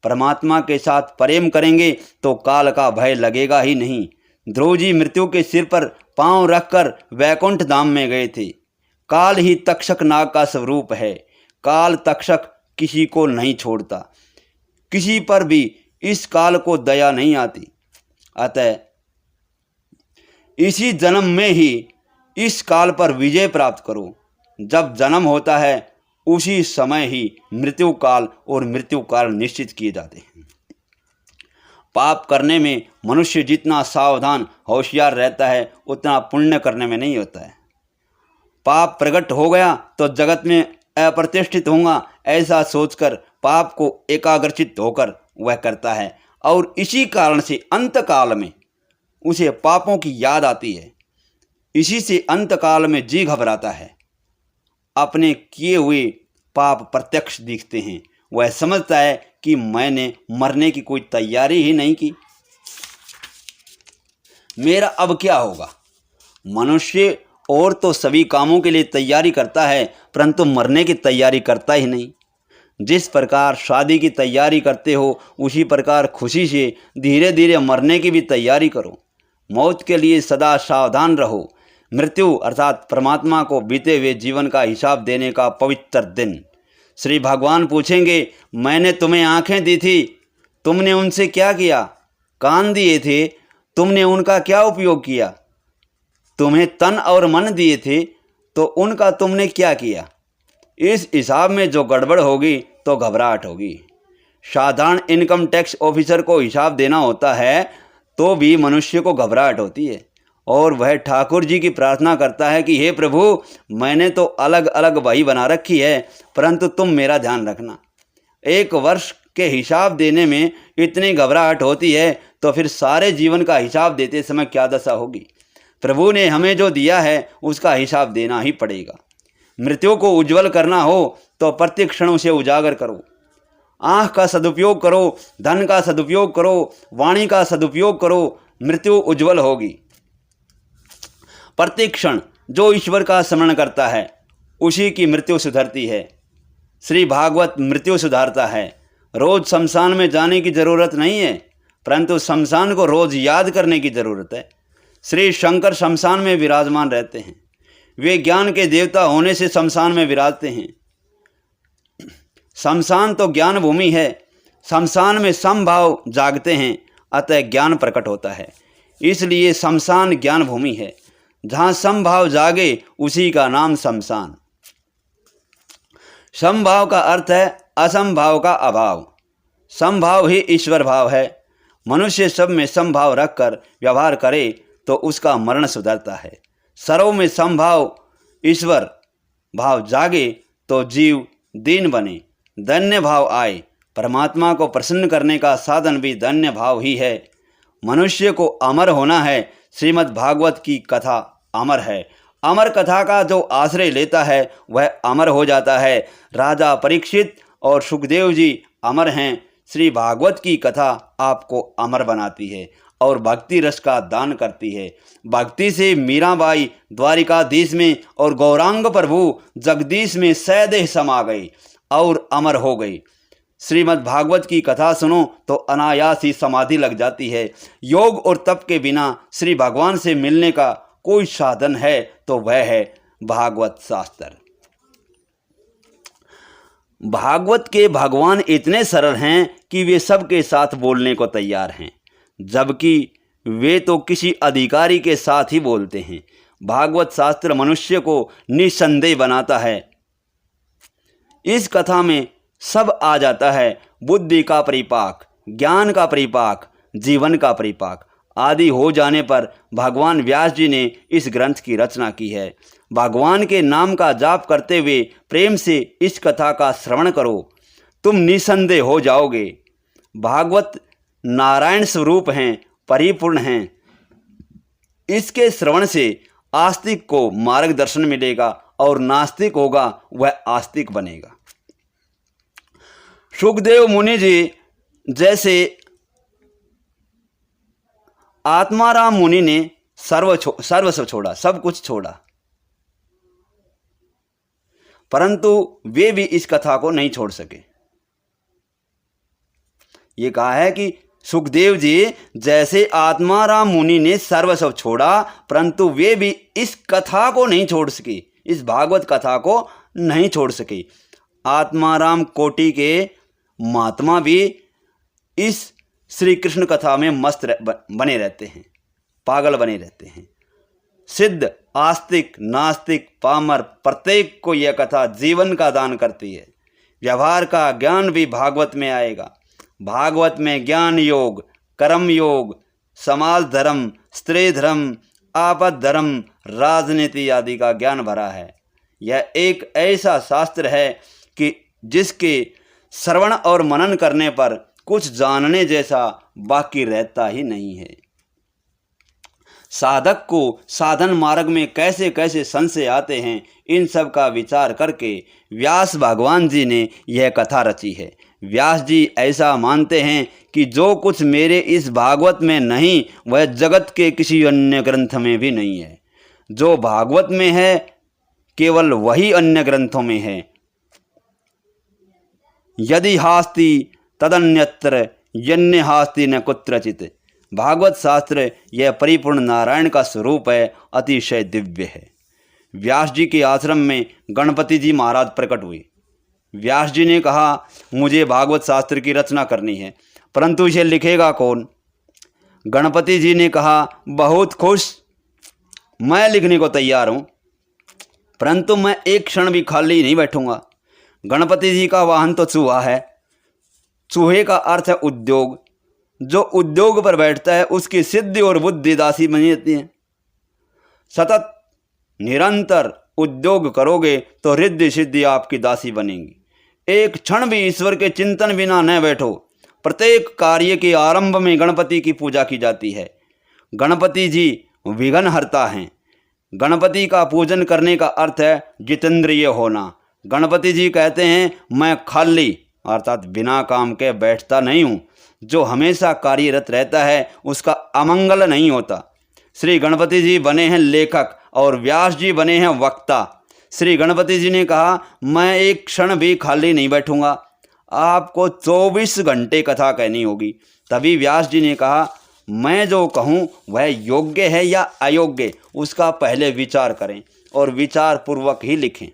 परमात्मा के साथ प्रेम करेंगे तो काल का भय लगेगा ही नहीं। ध्रुव जी मृत्यु के सिर पर पांव रखकर वैकुंठ धाम में गए थे। काल ही तक्षक नाग का स्वरूप है। काल तक्षक किसी को नहीं छोड़ता, किसी पर भी इस काल को दया नहीं आती। अतः इसी जन्म में ही इस काल पर विजय प्राप्त करो। जब जन्म होता है उसी समय ही मृत्यु काल और मृत्यु काल निश्चित किए जाते हैं। पाप करने में मनुष्य जितना सावधान होशियार रहता है उतना पुण्य करने में नहीं होता है। पाप प्रकट हो गया तो जगत में अप्रतिष्ठित होऊंगा ऐसा सोचकर पाप को एकाग्रचित होकर वह करता है और इसी कारण से अंत काल में उसे पापों की याद आती है। इसी से अंत काल में जी घबराता है। अपने किए हुए पाप प्रत्यक्ष दिखते हैं। वह समझता है कि मैंने मरने की कोई तैयारी ही नहीं की, मेरा अब क्या होगा। मनुष्य और तो सभी कामों के लिए तैयारी करता है परंतु मरने की तैयारी करता ही नहीं। जिस प्रकार शादी की तैयारी करते हो उसी प्रकार खुशी से धीरे धीरे मरने की भी तैयारी करो। मौत के लिए सदा सावधान रहो। मृत्यु अर्थात परमात्मा को बीते हुए जीवन का हिसाब देने का पवित्र दिन। श्री भगवान पूछेंगे, मैंने तुम्हें आंखें दी थी, तुमने उनसे क्या किया? कान दिए थे, तुमने उनका क्या उपयोग किया? तुम्हें तन और मन दिए थे तो उनका तुमने क्या किया? इस हिसाब में जो गड़बड़ होगी तो घबराहट होगी। साधारण इनकम टैक्स ऑफिसर को हिसाब देना होता है तो भी मनुष्य को घबराहट होती है और वह ठाकुर जी की प्रार्थना करता है कि हे प्रभु, मैंने तो अलग अलग बही बना रखी है परंतु तुम मेरा ध्यान रखना। 1 वर्ष के हिसाब देने में इतनी घबराहट होती है तो फिर सारे जीवन का हिसाब देते समय क्या दशा होगी। प्रभु ने हमें जो दिया है उसका हिसाब देना ही पड़ेगा। मृत्यु को उज्जवल करना हो तो प्रत्येक क्षण उसे उजागर करो। आँख का सदुपयोग करो, धन का सदुपयोग करो, वाणी का सदुपयोग करो, मृत्यु उज्जवल होगी। प्रत्येक क्षण जो ईश्वर का स्मरण करता है उसी की मृत्यु सुधरती है। श्री भागवत मृत्यु सुधारता है। रोज शमशान में जाने की जरूरत नहीं है परंतु शमशान को रोज याद करने की जरूरत है। श्री शंकर शमशान में विराजमान रहते हैं। वे ज्ञान के देवता होने से शमशान में विराजते हैं। शमशान तो ज्ञान भूमि है। शमशान में समभाव जागते हैं अतः ज्ञान प्रकट होता है। इसलिए शमशान ज्ञान भूमि है। जहाँ समभाव जागे उसी का नाम शमशान। समभाव का अर्थ है असंभाव का अभाव। समभाव ही ईश्वर भाव है। मनुष्य सब में समभाव रखकर व्यवहार करे तो उसका मरण सुधरता है। सर्व में समभाव ईश्वर भाव जागे तो जीव दीन बने, धन्य भाव आए। परमात्मा को प्रसन्न करने का साधन भी धन्य भाव ही है। मनुष्य को अमर होना है। श्रीमद् भागवत की कथा अमर है। अमर कथा का जो आश्रय लेता है वह अमर हो जाता है। राजा परीक्षित और सुखदेव जी अमर हैं। श्री भागवत की कथा आपको अमर बनाती है और भक्ति रस का दान करती है। भक्ति से मीराबाई द्वारिकाधीश में और गौरांग प्रभु जगदीश में सैदेह समा गई और अमर हो गई। श्रीमद् भागवत की कथा सुनो तो अनायास ही समाधि लग जाती है। योग और तप के बिना श्री भगवान से मिलने का कोई साधन है तो वह है भागवत शास्त्र। भागवत के भगवान इतने सरल हैं कि वे सबके साथ बोलने को तैयार हैं, जबकि वे तो किसी अधिकारी के साथ ही बोलते हैं। भागवत शास्त्र मनुष्य को निसंदेह बनाता है। इस कथा में सब आ जाता है। बुद्धि का परिपाक, ज्ञान का परिपाक, जीवन का परिपाक आदि हो जाने पर भगवान व्यास जी ने इस ग्रंथ की रचना की है। भगवान के नाम का जाप करते हुए प्रेम से इस कथा का श्रवण करो, तुम निसंदेह हो जाओगे। भागवत नारायण स्वरूप हैं, परिपूर्ण हैं। इसके श्रवण से आस्तिक को मार्गदर्शन मिलेगा और नास्तिक होगा वह आस्तिक बनेगा। सुखदेव मुनि जी जैसे आत्माराम मुनि ने सर्वस्व छोड़ा, सब कुछ छोड़ा, परंतु वे भी इस कथा को नहीं छोड़ सके। ये कहा है कि सुखदेव जी जैसे आत्माराम मुनि ने सर्वस्व छोड़ा, परंतु वे भी इस कथा को नहीं छोड़ सके, इस भागवत कथा को नहीं छोड़ सके। आत्माराम कोटि के महात्मा भी इस श्री कृष्ण कथा में मस्त बने रहते हैं, पागल बने रहते हैं। सिद्ध, आस्तिक, नास्तिक, पामर प्रत्येक को यह कथा जीवन का दान करती है। व्यवहार का ज्ञान भी भागवत में आएगा। भागवत में ज्ञान योग, कर्म योग, समाज धर्म, स्त्री धर्म, आपद धर्म, राजनीति आदि का ज्ञान भरा है। यह एक ऐसा शास्त्र है कि जिसके श्रवण और मनन करने पर कुछ जानने जैसा बाकी रहता ही नहीं है। साधक को साधन मार्ग में कैसे कैसे संशय आते हैं, इन सब का विचार करके व्यास भगवान जी ने यह कथा रची है। व्यास जी ऐसा मानते हैं कि जो कुछ मेरे इस भागवत में नहीं वह जगत के किसी अन्य ग्रंथ में भी नहीं है। जो भागवत में है केवल वही अन्य ग्रंथों में है। यदि हास्ति तदन्यत्र यन्य हास्ति न कुत्रचित। भागवत शास्त्र यह परिपूर्ण नारायण का स्वरूप है, अतिशय दिव्य है। व्यास जी के आश्रम में गणपति जी महाराज प्रकट हुए। व्यास जी ने कहा मुझे भागवत शास्त्र की रचना करनी है, परंतु इसे लिखेगा कौन? गणपति जी ने कहा बहुत खुश, मैं लिखने को तैयार हूँ, परंतु मैं एक क्षण भी खाली नहीं बैठूंगा। गणपति जी का वाहन तो चूहा है। चूहे का अर्थ है उद्योग। जो उद्योग पर बैठता है उसकी सिद्धि और बुद्धि दासी बनी रहती है। सतत निरंतर उद्योग करोगे तो रिद्धि सिद्धि आपकी दासी बनेंगी। एक क्षण भी ईश्वर के चिंतन बिना न बैठो। प्रत्येक कार्य के आरंभ में गणपति की पूजा की जाती है। गणपति जी विघ्न हरता हैं। गणपति का पूजन करने का अर्थ है जितेंद्रिय होना। गणपति जी कहते हैं मैं खाली अर्थात बिना काम के बैठता नहीं हूँ। जो हमेशा कार्यरत रहता है उसका अमंगल नहीं होता। श्री गणपति जी बने हैं लेखक और व्यास जी बने हैं वक्ता। श्री गणपति जी ने कहा मैं एक क्षण भी खाली नहीं बैठूंगा, आपको 24 घंटे कथा कहनी होगी। तभी व्यास जी ने कहा मैं जो कहूँ वह योग्य है या अयोग्य उसका पहले विचार करें और विचार पूर्वक ही लिखें।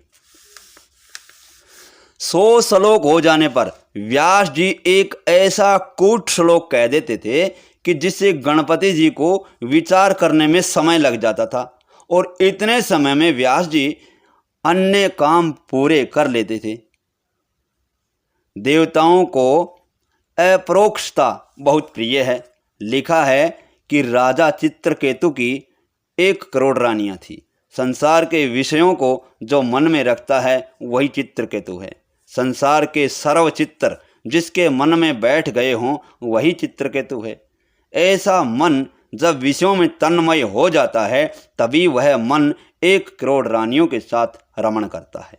100 श्लोक हो जाने पर व्यास जी एक ऐसा कूट श्लोक कह देते थे कि जिससे गणपति जी को विचार करने में समय लग जाता था और इतने समय में व्यास जी अन्य काम पूरे कर लेते थे। देवताओं को अपरोक्षता बहुत प्रिय है। लिखा है कि राजा चित्रकेतु की 1 करोड़ रानियां थी। संसार के विषयों को जो मन में रखता है वही चित्रकेतु है। संसार के सर्व चित्र जिसके मन में बैठ गए हों वही चित्रकेतु है। ऐसा मन जब विषयों में तन्मय हो जाता है तभी वह मन 1 करोड़ रानियों के साथ रमण करता है।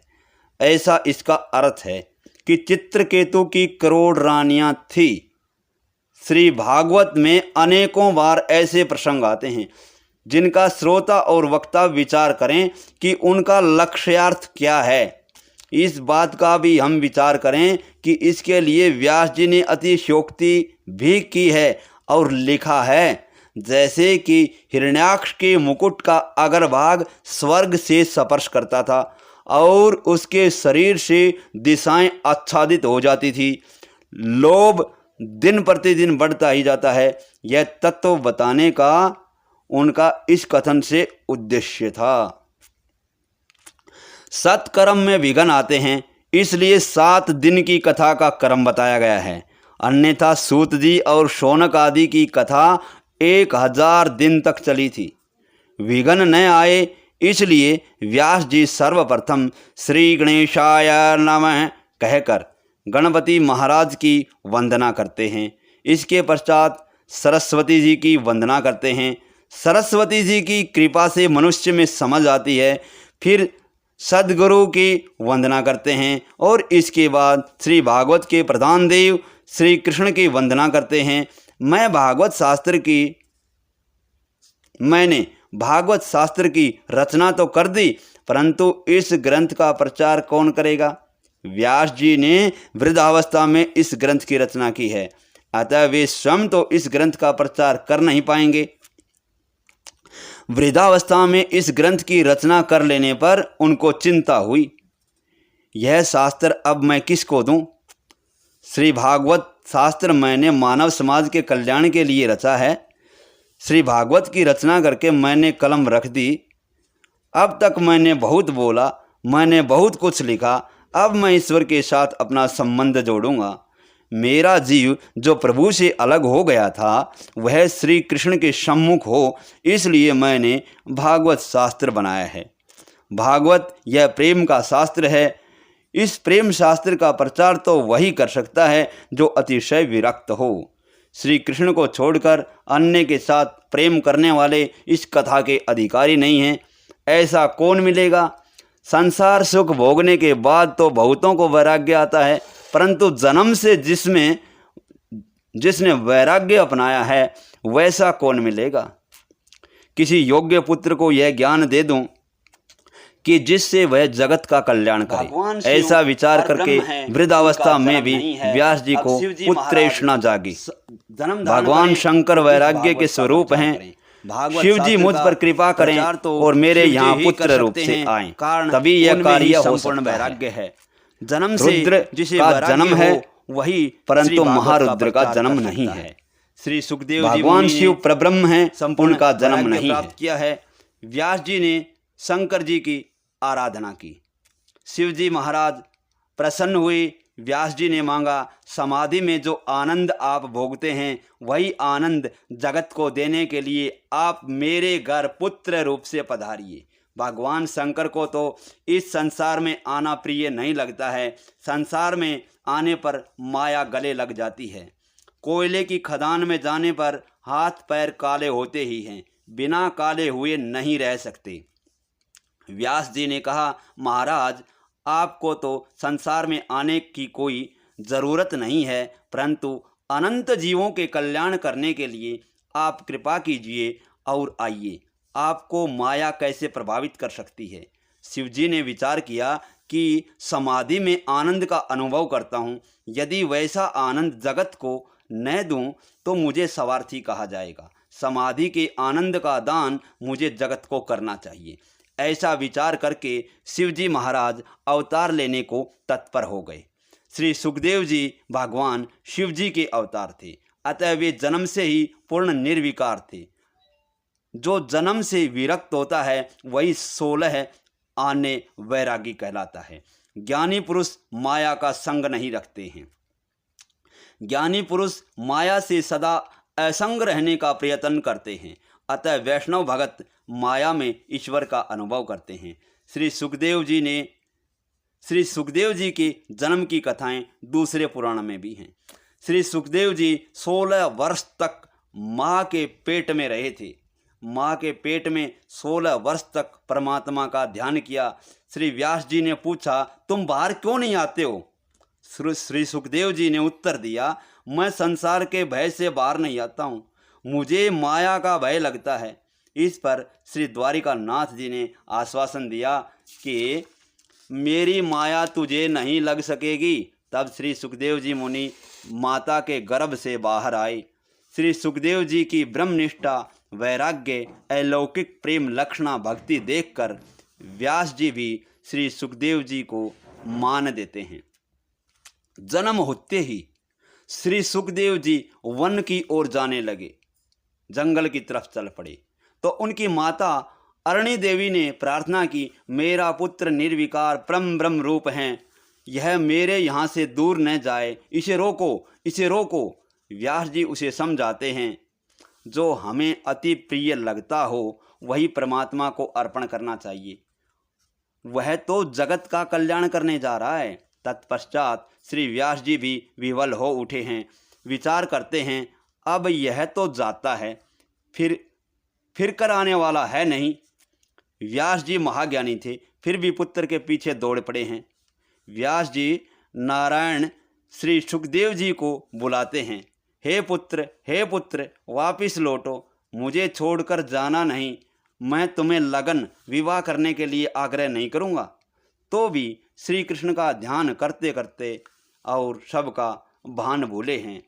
ऐसा इसका अर्थ है कि चित्रकेतु की करोड़ रानियां थी। श्री भागवत में अनेकों बार ऐसे प्रसंग आते हैं जिनका श्रोता और वक्ता विचार करें कि उनका लक्ष्यार्थ क्या है। इस बात का भी हम विचार करें कि इसके लिए व्यास जी ने अतिशयोक्ति भी की है और लिखा है जैसे कि हिरण्याक्ष के मुकुट का अग्रभाग स्वर्ग से स्पर्श करता था और उसके शरीर से दिशाएं आच्छादित हो जाती थी। लोभ दिन प्रतिदिन बढ़ता ही जाता है। यह तत्व बताने का उनका इस कथन से उद्देश्य था। सत्कर्म में विघ्न आते हैं, इसलिए 7 दिन की कथा का क्रम बताया गया है। अन्यथा सूत जी और शौनक आदि की कथा 1000 दिन तक चली थी। विघ्न न आए इसलिए व्यास जी सर्वप्रथम श्री गणेशाय नमः कहकर गणपति महाराज की वंदना करते हैं। इसके पश्चात सरस्वती जी की वंदना करते हैं। सरस्वती जी की कृपा से मनुष्य में समझ आती है। फिर सद्गुरु की वंदना करते हैं और इसके बाद श्री भागवत के प्रधान देव श्री कृष्ण की वंदना करते हैं। मैंने भागवत शास्त्र की रचना तो कर दी, परंतु इस ग्रंथ का प्रचार कौन करेगा? व्यास जी ने वृद्धावस्था में इस ग्रंथ की रचना की है, अतः वे स्वयं तो इस ग्रंथ का प्रचार कर नहीं पाएंगे। वृद्धावस्था में इस ग्रंथ की रचना कर लेने पर उनको चिंता हुई, यह शास्त्र अब मैं किसको दूं? श्री भागवत शास्त्र मैंने मानव समाज के कल्याण के लिए रचा है। श्री भागवत की रचना करके मैंने कलम रख दी। अब तक मैंने बहुत बोला, मैंने बहुत कुछ लिखा। अब मैं ईश्वर के साथ अपना संबंध जोड़ूंगा। मेरा जीव जो प्रभु से अलग हो गया था वह श्री कृष्ण के सम्मुख हो, इसलिए मैंने भागवत शास्त्र बनाया है। भागवत यह प्रेम का शास्त्र है। इस प्रेम शास्त्र का प्रचार तो वही कर सकता है जो अतिशय विरक्त हो। श्री कृष्ण को छोड़कर अन्य के साथ प्रेम करने वाले इस कथा के अधिकारी नहीं हैं। ऐसा कौन मिलेगा? संसार सुख भोगने के बाद तो बहुतों को वैराग्य आता है, परंतु जन्म से जिसने वैराग्य अपनाया है वैसा कौन मिलेगा? किसी योग्य पुत्र को यह ज्ञान दे दूं कि जिससे वह जगत का कल्याण करे। ऐसा विचार करके वृद्धावस्था में भी व्यास जी को पुत्रेषणा जागी। भगवान शंकर वैराग्य के स्वरूप हैं। शिव जी मुझ पर कृपा करें और मेरे यहाँ पुत्र रूप से आएं, तभी यह कार्य संपूर्ण वैराग्य है। जन्म से रुद्र का जन्म है वही, परंतु महारुद्र का जन्म नहीं है। श्री सुखदेव जी भगवान शिव परब्रह्म हैं, संपूर्ण का जन्म नहीं प्राप्त किया है। व्यास जी ने शंकर जी की आराधना की। शिव जी महाराज प्रसन्न हुए। व्यास जी ने मांगा, समाधि में जो आनंद आप भोगते हैं वही आनंद जगत को देने के लिए आप मेरे घर पुत्र रूप से पधारिए। भगवान शंकर को तो इस संसार में आना प्रिय नहीं लगता है। संसार में आने पर माया गले लग जाती है। कोयले की खदान में जाने पर हाथ पैर काले होते ही हैं, बिना काले हुए नहीं रह सकते। व्यास जी ने कहा, महाराज आपको तो संसार में आने की कोई ज़रूरत नहीं है, परंतु अनंत जीवों के कल्याण करने के लिए आप कृपा कीजिए और आइए। आपको माया कैसे प्रभावित कर सकती है? शिव जी ने विचार किया कि समाधि में आनंद का अनुभव करता हूँ, यदि वैसा आनंद जगत को न दूँ तो मुझे स्वार्थी कहा जाएगा। समाधि के आनंद का दान मुझे जगत को करना चाहिए। ऐसा विचार करके शिवजी महाराज अवतार लेने को तत्पर हो गए। श्री सुखदेव जी भगवान शिव जी के अवतार थे अतः वे जन्म से ही पूर्ण निर्विकार थे। जो जन्म से विरक्त होता है वही 16 आने वैरागी कहलाता है। ज्ञानी पुरुष माया का संग नहीं रखते हैं। ज्ञानी पुरुष माया से सदा असंग रहने का प्रयत्न करते हैं। अतः वैष्णव भगत माया में ईश्वर का अनुभव करते हैं। श्री सुखदेव जी के जन्म की कथाएं दूसरे पुराण में भी हैं। श्री सुखदेव जी 16 वर्ष तक माँ के पेट में रहे थे। माँ के पेट में 16 वर्ष तक परमात्मा का ध्यान किया। श्री व्यास जी ने पूछा, तुम बाहर क्यों नहीं आते हो? श्री सुखदेव जी ने उत्तर दिया, मैं संसार के भय से बाहर नहीं आता हूँ, मुझे माया का भय लगता है। इस पर श्री द्वारिका नाथ जी ने आश्वासन दिया कि मेरी माया तुझे नहीं लग सकेगी। तब श्री सुखदेव जी मुनि माता के गर्भ से बाहर आए। श्री सुखदेव जी की ब्रह्मनिष्ठा, वैराग्य, अलौकिक प्रेम लक्षणा भक्ति देखकर व्यास जी भी श्री सुखदेव जी को मान देते हैं। जन्म होते ही श्री सुखदेव जी वन की ओर जाने लगे, जंगल की तरफ चल पड़े। तो उनकी माता अरणी देवी ने प्रार्थना की, मेरा पुत्र निर्विकार परम ब्रह्म रूप है, यह मेरे यहाँ से दूर न जाए, इसे रोको, इसे रोको। व्यास जी उसे समझाते हैं, जो हमें अति प्रिय लगता हो वही परमात्मा को अर्पण करना चाहिए, वह तो जगत का कल्याण करने जा रहा है। तत्पश्चात श्री व्यास जी भी विवल हो उठे हैं। विचार करते हैं, अब यह तो जाता है, फिर कर आने वाला है नहीं। व्यास जी महाज्ञानी थे, फिर भी पुत्र के पीछे दौड़ पड़े हैं। व्यास जी नारायण श्री सुखदेव जी को बुलाते हैं, हे पुत्र वापिस लौटो, मुझे छोड़कर जाना नहीं। मैं तुम्हें लगन विवाह करने के लिए आग्रह नहीं करूँगा। तो भी श्री कृष्ण का ध्यान करते करते और सबका भान भूले हैं।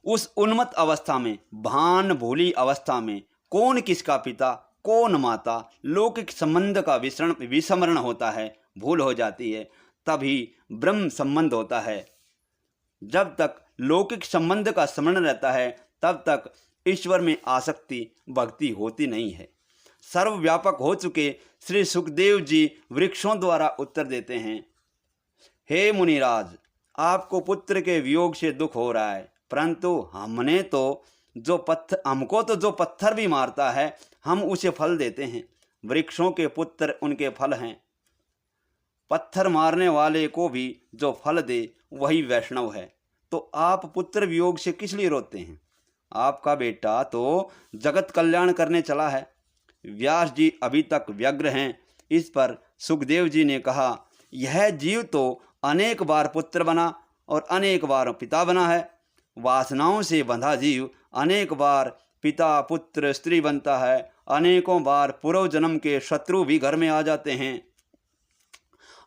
उस उन्मत्त अवस्था में, भान भूली अवस्था में कौन किसका पिता, कौन माता, लौकिक संबंध का विस्मरण होता है, भूल हो जाती है। तभी ब्रह्म संबंध होता है। जब तक लौकिक संबंध का स्मरण रहता है तब तक ईश्वर में आसक्ति भक्ति होती नहीं है। सर्वव्यापक हो चुके श्री सुखदेव जी वृक्षों द्वारा उत्तर देते हैं, हे मुनिराज, आपको पुत्र के वियोग से दुख हो रहा है, परंतु हमको तो जो पत्थर भी मारता है हम उसे फल देते हैं। वृक्षों के पुत्र उनके फल हैं। पत्थर मारने वाले को भी जो फल दे वही वैष्णव है। तो आप पुत्र वियोग से किस लिए रोते हैं? आपका बेटा तो जगत कल्याण करने चला है। व्यास जी अभी तक व्यग्र हैं। इस पर सुखदेव जी ने कहा, यह जीव तो अनेक बार पुत्र बना और अनेक बार पिता बना है। वासनाओं से बंधा जीव अनेक बार पिता पुत्र स्त्री बनता है। अनेकों बार पूर्व जन्म के शत्रु भी घर में आ जाते हैं।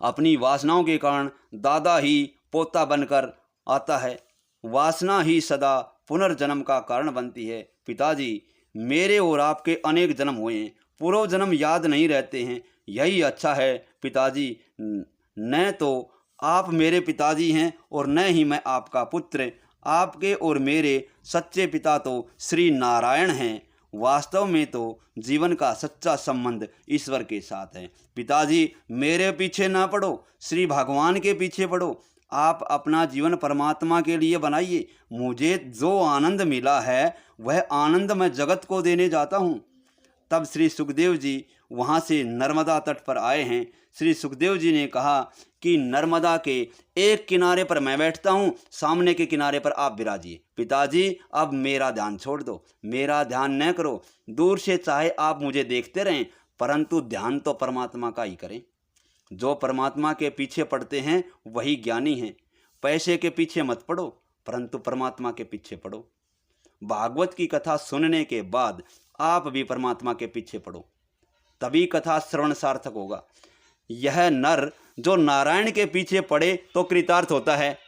अपनी वासनाओं के कारण दादा ही पोता बनकर आता है। वासना ही सदा पुनर्जन्म का कारण बनती है। पिताजी, मेरे और आपके अनेक जन्म हुए हैं, पूर्व जन्म याद नहीं रहते हैं। यही अच्छा है पिताजी, न तो आप मेरे पिताजी हैं और न ही मैं आपका पुत्र। आपके और मेरे सच्चे पिता तो श्री नारायण हैं। वास्तव में तो जीवन का सच्चा संबंध ईश्वर के साथ है। पिताजी, मेरे पीछे ना पड़ो, श्री भगवान के पीछे पड़ो। आप अपना जीवन परमात्मा के लिए बनाइए। मुझे जो आनंद मिला है वह आनंद मैं जगत को देने जाता हूँ। तब श्री सुखदेव जी वहाँ से नर्मदा तट पर आए हैं। श्री सुखदेव जी ने कहा कि नर्मदा के एक किनारे पर मैं बैठता हूँ, सामने के किनारे पर आप विराजिए। पिताजी, अब मेरा ध्यान छोड़ दो, मेरा ध्यान न करो। दूर से चाहे आप मुझे देखते रहें, परंतु ध्यान तो परमात्मा का ही करें। जो परमात्मा के पीछे पड़ते हैं वही ज्ञानी हैं। पैसे के पीछे मत पड़ो, परंतु परमात्मा के पीछे पड़ो। भागवत की कथा सुनने के बाद आप भी परमात्मा के पीछे पड़ो, तभी कथा श्रवण सार्थक होगा। यह नर जो नारायण के पीछे पड़े तो कृतार्थ होता है।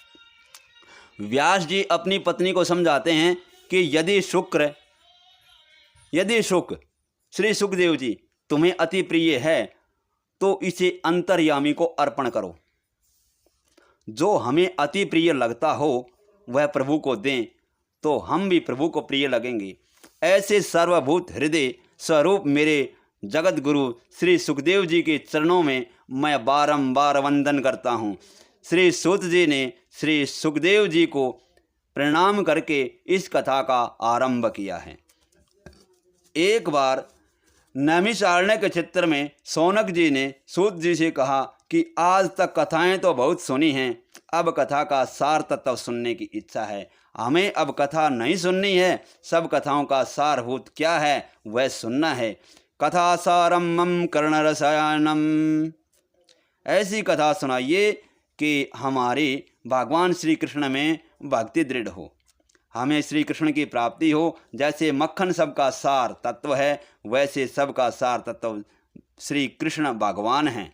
व्यास जी अपनी पत्नी को समझाते हैं कि यदि शुक्र श्री सुखदेव जी तुम्हें अति प्रिय है तो इसे अंतर्यामी को अर्पण करो। जो हमें अति प्रिय लगता हो वह प्रभु को दें तो हम भी प्रभु को प्रिय लगेंगे। ऐसे सर्वभूत हृदय स्वरूप मेरे जगत गुरु श्री सुखदेव जी के चरणों में मैं बारंबार वंदन करता हूँ। श्री सूत जी ने श्री सुखदेव जी को प्रणाम करके इस कथा का आरंभ किया है। एक बार नैमिषारण्य के क्षेत्र में शौनक जी ने सूत जी से कहा कि आज तक कथाएं तो बहुत सुनी हैं, अब कथा का सार तत्व सुनने की इच्छा है। हमें अब कथा नहीं सुननी है, सब कथाओं का सारभूत क्या है वह सुनना है। कथा सारम्भम कर्णरसायनम, ऐसी कथा सुनाइए कि हमारी भगवान श्री कृष्ण में भक्ति दृढ़ हो, हमें श्री कृष्ण की प्राप्ति हो। जैसे मक्खन सबका सार तत्व है, वैसे सबका सार तत्व श्री कृष्ण भगवान हैं।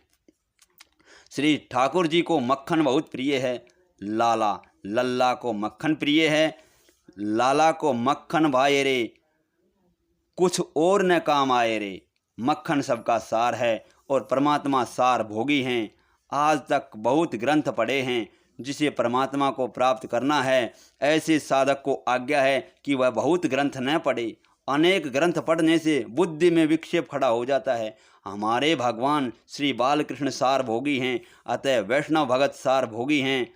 श्री ठाकुर जी को मक्खन बहुत प्रिय है, लाला लल्ला को मक्खन प्रिय है। लाला को मक्खन भाए रे, कुछ और न काम आए रे। मक्खन सबका सार है और परमात्मा सार भोगी हैं। आज तक बहुत ग्रंथ पढ़े हैं, जिसे परमात्मा को प्राप्त करना है ऐसे साधक को आज्ञा है कि वह बहुत ग्रंथ न पढ़े। अनेक ग्रंथ पढ़ने से बुद्धि में विक्षेप खड़ा हो जाता है। हमारे भगवान श्री बालकृष्ण सार भोगी हैं, अतः वैष्णव भगत सार भोगी हैं।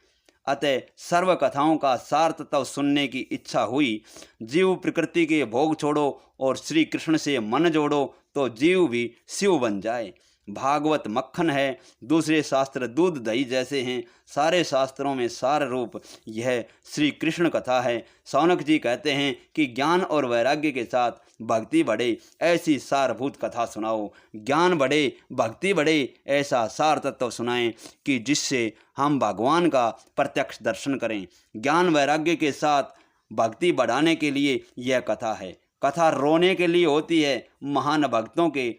अतः सर्व कथाओं का सार तत्व सुनने की इच्छा हुई। जीव प्रकृति के भोग छोड़ो और श्री कृष्ण से मन जोड़ो तो जीव भी शिव बन जाए। भागवत मक्खन है, दूसरे शास्त्र दूध दही जैसे हैं। सारे शास्त्रों में सार रूप यह श्री कृष्ण कथा है। शौनक जी कहते हैं कि ज्ञान और वैराग्य के साथ भक्ति बढ़े, ऐसी सारभूत कथा सुनाओ। ज्ञान बढ़े, भक्ति बढ़े, ऐसा सार तत्व सुनाएं कि जिससे हम भगवान का प्रत्यक्ष दर्शन करें। ज्ञान वैराग्य के साथ भक्ति बढ़ाने के लिए यह कथा है। कथा रोने के लिए होती है। महान भक्तों के,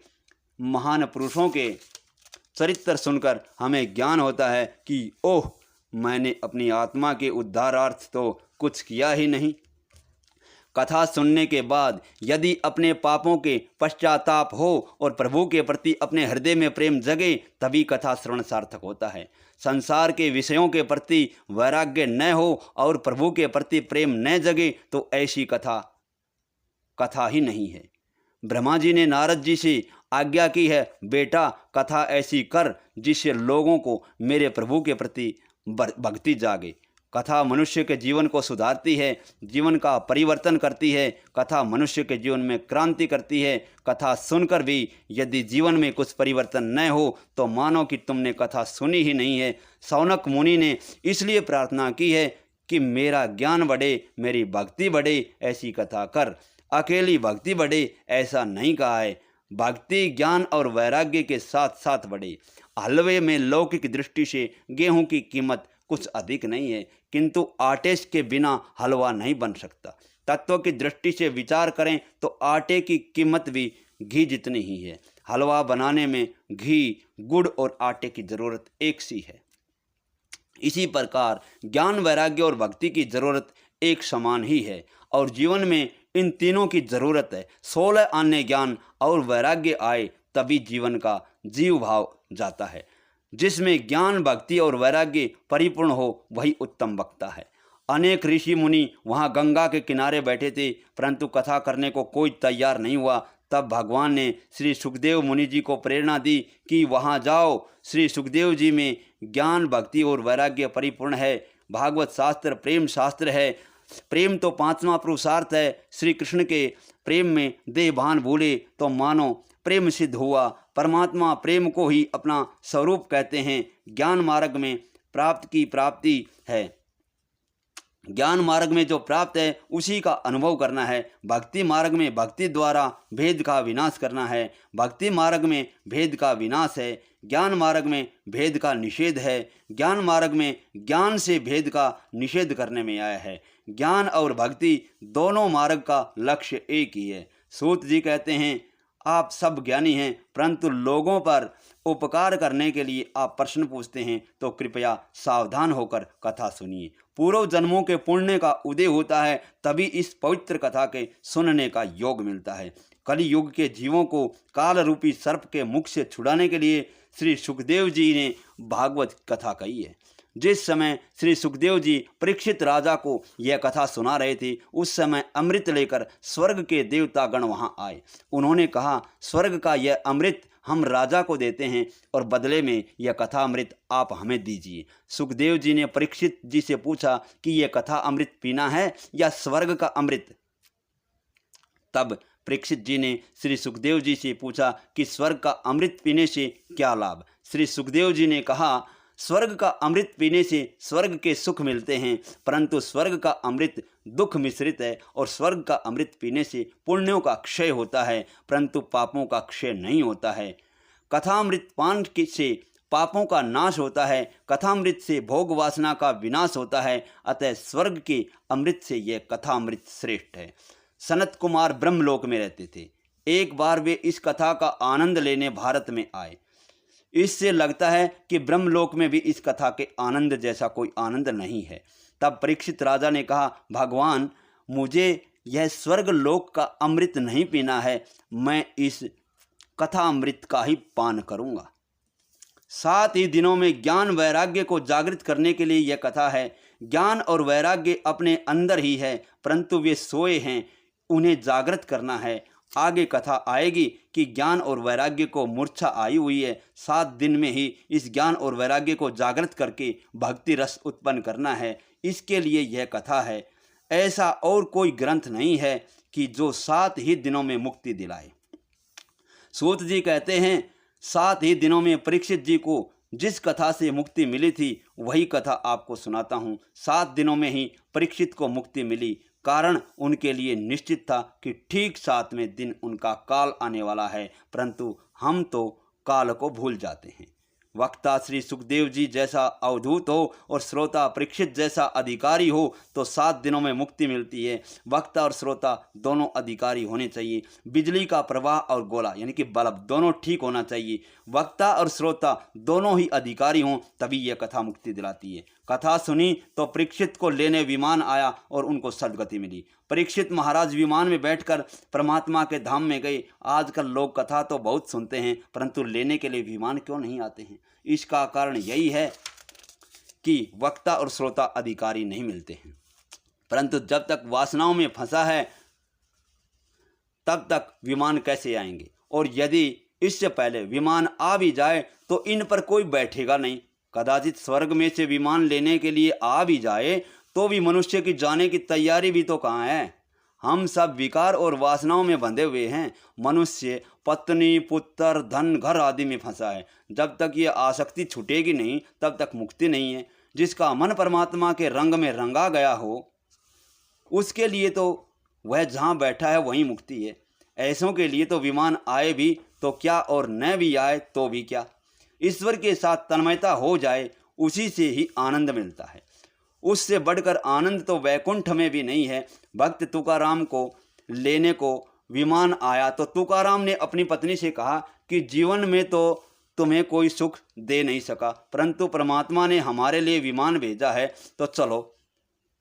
महान पुरुषों के चरित्र सुनकर हमें ज्ञान होता है कि ओह, मैंने अपनी आत्मा के उद्धारार्थ तो कुछ किया ही नहीं। कथा सुनने के बाद यदि अपने पापों के पश्चाताप हो और प्रभु के प्रति अपने हृदय में प्रेम जगे, तभी कथा श्रवण सार्थक होता है। संसार के विषयों के प्रति वैराग्य न हो और प्रभु के प्रति प्रेम न जगे तो ऐसी कथा ही नहीं है। ब्रह्मा जी ने नारद जी से आज्ञा की है, बेटा कथा ऐसी कर जिससे लोगों को मेरे प्रभु के प्रति भक्ति जागे। कथा मनुष्य के जीवन को सुधारती है, जीवन का परिवर्तन करती है। कथा मनुष्य के जीवन में क्रांति करती है। कथा सुनकर भी यदि जीवन में कुछ परिवर्तन न हो तो मानो कि तुमने कथा सुनी ही नहीं है। शौनक मुनि ने इसलिए प्रार्थना की है कि मेरा ज्ञान बढ़े, मेरी भक्ति बढ़े, ऐसी कथा कर। अकेली भक्ति बढ़े ऐसा नहीं कहा है, भक्ति ज्ञान और वैराग्य के साथ साथ बढ़े। हलवे में लौकिक दृष्टि से गेहूं की कीमत कुछ अधिक नहीं है, किंतु आटे के बिना हलवा नहीं बन सकता। तत्व की दृष्टि से विचार करें तो आटे की कीमत भी घी जितनी ही है। हलवा बनाने में घी, गुड़ और आटे की ज़रूरत एक सी है। इसी प्रकार ज्ञान वैराग्य और भक्ति की ज़रूरत एक समान ही है और जीवन में इन तीनों की ज़रूरत है। 16 अन्य ज्ञान और वैराग्य आए तभी जीवन का जीव भाव जाता है। जिसमें ज्ञान भक्ति और वैराग्य परिपूर्ण हो वही उत्तम वक्ता है। अनेक ऋषि मुनि वहाँ गंगा के किनारे बैठे थे, परंतु कथा करने को कोई तैयार नहीं हुआ। तब भगवान ने श्री सुखदेव मुनि जी को प्रेरणा दी कि वहाँ जाओ। श्री सुखदेव जी में ज्ञान भक्ति और वैराग्य परिपूर्ण है। भागवत शास्त्र प्रेम शास्त्र है। प्रेम तो 5वां पुरुषार्थ है। श्री कृष्ण के प्रेम में देह भान भूले तो मानो प्रेम सिद्ध हुआ। परमात्मा प्रेम को ही अपना स्वरूप कहते हैं। ज्ञान मार्ग में प्राप्ति है। ज्ञान मार्ग में जो प्राप्त है उसी का अनुभव करना है। भक्ति मार्ग में भक्ति द्वारा भेद का विनाश करना है। भक्ति मार्ग में भेद का विनाश है। ज्ञान मार्ग में भेद का निषेध है। ज्ञान मार्ग में ज्ञान से भेद का निषेध करने में आया है। ज्ञान और भक्ति दोनों मार्ग का लक्ष्य एक ही है। सूत जी कहते हैं, आप सब ज्ञानी हैं, परंतु लोगों पर उपकार करने के लिए आप प्रश्न पूछते हैं, तो कृपया सावधान होकर कथा सुनिए। पूर्व जन्मों के पुण्य का उदय होता है, तभी इस पवित्र कथा के सुनने का योग मिलता है। कलि युग के जीवों को काल रूपी सर्प के मुख से छुड़ाने के लिए श्री सुखदेव जी ने भागवत कथा कही है। जिस समय श्री सुखदेव जी परीक्षित राजा को यह कथा सुना रहे थे, उस समय अमृत लेकर स्वर्ग के देवतागण वहाँ आए। उन्होंने कहा, स्वर्ग का यह अमृत हम राजा को देते हैं और बदले में यह कथा अमृत आप हमें दीजिए। सुखदेव जी ने परीक्षित जी से पूछा कि यह कथा अमृत पीना है या स्वर्ग का अमृत? तब परीक्षित जी ने श्री सुखदेव जी से पूछा कि स्वर्ग का अमृत पीने से क्या लाभ? श्री सुखदेव जी ने कहा, स्वर्ग का अमृत पीने से स्वर्ग के सुख मिलते हैं, परंतु स्वर्ग का अमृत दुख मिश्रित है और स्वर्ग का अमृत पीने से पुण्यों का क्षय होता है, परंतु पापों का क्षय नहीं होता है। कथामृत पान से पापों का नाश होता है, कथामृत से भोग वासना का विनाश होता है, अतः स्वर्ग के अमृत से यह कथामृत श्रेष्ठ है। सनत कुमार ब्रह्मलोक में रहते थे। एक बार वे इस कथा का आनंद लेने भारत में आए। इससे लगता है कि ब्रह्मलोक में भी इस कथा के आनंद जैसा कोई आनंद नहीं है। तब परीक्षित राजा ने कहा, भगवान, मुझे यह स्वर्ग लोक का अमृत नहीं पीना है, मैं इस कथा अमृत का ही पान करूंगा। 7 ही दिनों में ज्ञान वैराग्य को जागृत करने के लिए यह कथा है। ज्ञान और वैराग्य अपने अंदर ही है, परंतु वे सोए हैं, उन्हें जागृत करना है। आगे कथा आएगी कि ज्ञान और वैराग्य को मूर्छा आई हुई है। 7 दिन में ही इस ज्ञान और वैराग्य को जागृत करके भक्ति रस उत्पन्न करना है। इसके लिए यह कथा है। ऐसा और कोई ग्रंथ नहीं है कि जो 7 ही दिनों में मुक्ति दिलाए। सूत जी कहते हैं, 7 ही दिनों में परीक्षित जी को जिस कथा से मुक्ति मिली थी वही कथा आपको सुनाता हूँ। 7 दिनों में ही परीक्षित को मुक्ति मिली। कारण उनके लिए निश्चित था कि ठीक 7वें दिन उनका काल आने वाला है, परंतु हम तो काल को भूल जाते हैं। वक्ता श्री सुखदेव जी जैसा अवधूत हो और श्रोता परीक्षित जैसा अधिकारी हो तो 7 दिनों में मुक्ति मिलती है। वक्ता और श्रोता दोनों अधिकारी होने चाहिए। बिजली का प्रवाह और गोला यानी कि बल्ब दोनों ठीक होना चाहिए। वक्ता और श्रोता दोनों ही अधिकारी हों तभी यह कथा मुक्ति दिलाती है। कथा सुनी तो परीक्षित को लेने विमान आया और उनको सद्गति मिली। परीक्षित महाराज विमान में बैठकर परमात्मा के धाम में गए। आजकल लोग कथा तो बहुत सुनते हैं, परंतु लेने के लिए विमान क्यों नहीं आते हैं? इसका कारण यही है कि वक्ता और श्रोता अधिकारी नहीं मिलते हैं। परंतु जब तक वासनाओं में फंसा है तब तक विमान कैसे आएंगे? और यदि इससे पहले विमान आ भी जाए तो इन पर कोई बैठेगा नहीं। कदाचित स्वर्ग में से विमान लेने के लिए आ भी जाए तो भी मनुष्य की जाने की तैयारी भी तो कहाँ है? हम सब विकार और वासनाओं में बंधे हुए हैं। मनुष्य पत्नी, पुत्र, धन, घर आदि में फंसा है। जब तक ये आसक्ति छूटेगी नहीं तब तक मुक्ति नहीं है। जिसका मन परमात्मा के रंग में रंगा गया हो उसके लिए तो वह जहाँ बैठा है वहीं मुक्ति है। ऐसों के लिए तो विमान आए भी तो क्या और न भी आए तो भी क्या, ईश्वर के साथ तन्मयता हो जाए उसी से ही आनंद मिलता है। उससे बढ़कर आनंद तो वैकुंठ में भी नहीं है। भक्त तुकाराम को लेने को विमान आया तो तुकाराम ने अपनी पत्नी से कहा कि जीवन में तो तुम्हें कोई सुख दे नहीं सका, परंतु परमात्मा ने हमारे लिए विमान भेजा है, तो चलो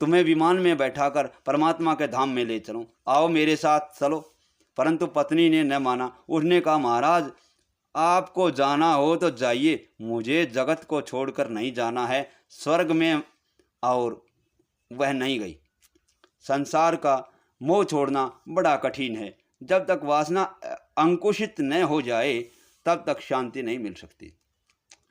तुम्हें विमान में बैठाकर परमात्मा के धाम में ले चलूं, आओ मेरे साथ चलो। परंतु पत्नी ने न माना। उसने कहा, महाराज आपको जाना हो तो जाइए, मुझे जगत को छोड़कर नहीं जाना है स्वर्ग में। और वह नहीं गई। संसार का मोह छोड़ना बड़ा कठिन है। जब तक वासना अंकुशित न हो जाए तब तक शांति नहीं मिल सकती।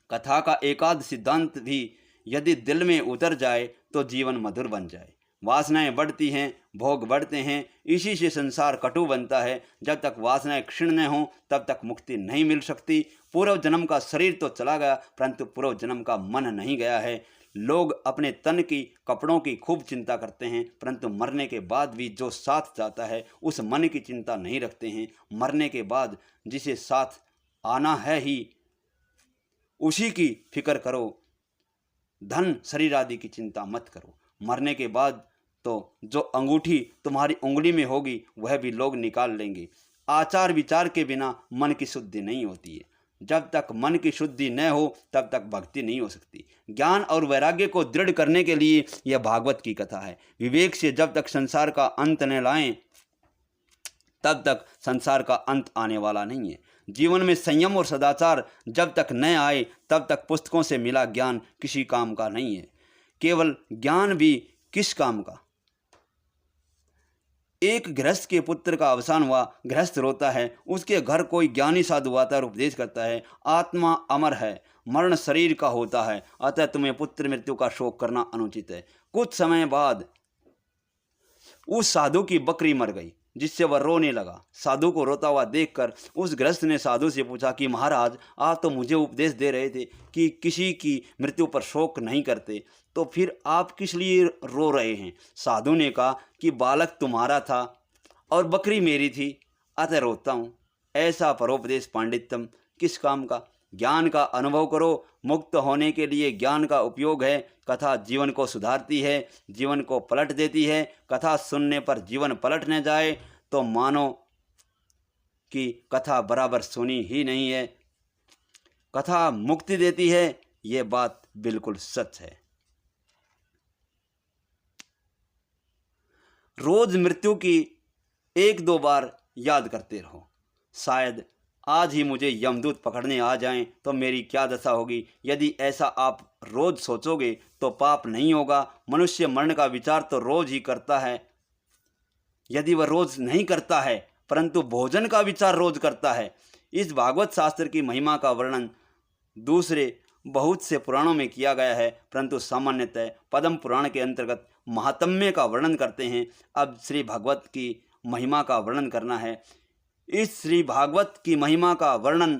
कथा का एकाध सिद्धांत भी यदि दिल में उतर जाए तो जीवन मधुर बन जाए। वासनाएं बढ़ती हैं, भोग बढ़ते हैं, इसी से संसार कटु बनता है। जब तक वासनाएं क्षीण न हों तब तक मुक्ति नहीं मिल सकती। पूर्व जन्म का शरीर तो चला गया, परंतु पूर्व जन्म का मन नहीं गया है। लोग अपने तन की, कपड़ों की खूब चिंता करते हैं, परंतु मरने के बाद भी जो साथ जाता है उस मन की चिंता नहीं रखते हैं। मरने के बाद जिसे साथ आना है ही उसी की फिक्र करो। धन शरीर आदि की चिंता मत करो। मरने के बाद तो जो अंगूठी तुम्हारी उंगली में होगी वह भी लोग निकाल लेंगे। आचार विचार के बिना मन की शुद्धि नहीं होती है। जब तक मन की शुद्धि न हो तब तक भक्ति नहीं हो सकती। ज्ञान और वैराग्य को दृढ़ करने के लिए यह भागवत की कथा है। विवेक से जब तक संसार का अंत न लाएं तब तक संसार का अंत आने वाला नहीं है। जीवन में संयम और सदाचार जब तक न आए तब तक पुस्तकों से मिला ज्ञान किसी काम का नहीं है। केवल ज्ञान भी किस काम का। एक गृहस्थ के पुत्र का अवसान हुआ, गृहस्थ रोता है, उसके घर कोई ज्ञानी साधु आता है और उपदेश करता है, आत्मा अमर है, मरण शरीर का होता है, अतः तुम्हें पुत्र मृत्यु का शोक करना अनुचित है। कुछ समय बाद उस साधु की बकरी मर गई, जिससे वह रोने लगा। साधु को रोता हुआ देखकर उस गृहस्थ ने साधु से पूछा कि महाराज, आप तो मुझे उपदेश दे रहे थे कि किसी की मृत्यु पर शोक नहीं करते, तो फिर आप किस लिए रो रहे हैं? साधु ने कहा कि बालक तुम्हारा था और बकरी मेरी थी, अतः रोता हूँ। ऐसा परोपदेश पांडित्यम किस काम का? ज्ञान का अनुभव करो, मुक्त होने के लिए ज्ञान का उपयोग है। कथा जीवन को सुधारती है, जीवन को पलट देती है। कथा सुनने पर जीवन पलट न जाए तो मानो कि कथा बराबर सुनी ही नहीं है। कथा मुक्ति देती है, ये बात बिल्कुल सच है। रोज मृत्यु की 1-2 बार याद करते रहो। शायद आज ही मुझे यमदूत पकड़ने आ जाएं तो मेरी क्या दशा होगी। यदि ऐसा आप रोज सोचोगे तो पाप नहीं होगा। मनुष्य मरण का विचार तो रोज ही करता है। यदि वह रोज नहीं करता है परंतु भोजन का विचार रोज करता है। इस भागवत शास्त्र की महिमा का वर्णन दूसरे बहुत से पुराणों में किया गया है, परंतु सामान्यतः पद्म पुराण के अंतर्गत महात्म्य का वर्णन करते हैं। अब श्री भागवत की महिमा का वर्णन करना है। इस श्री भागवत की महिमा का वर्णन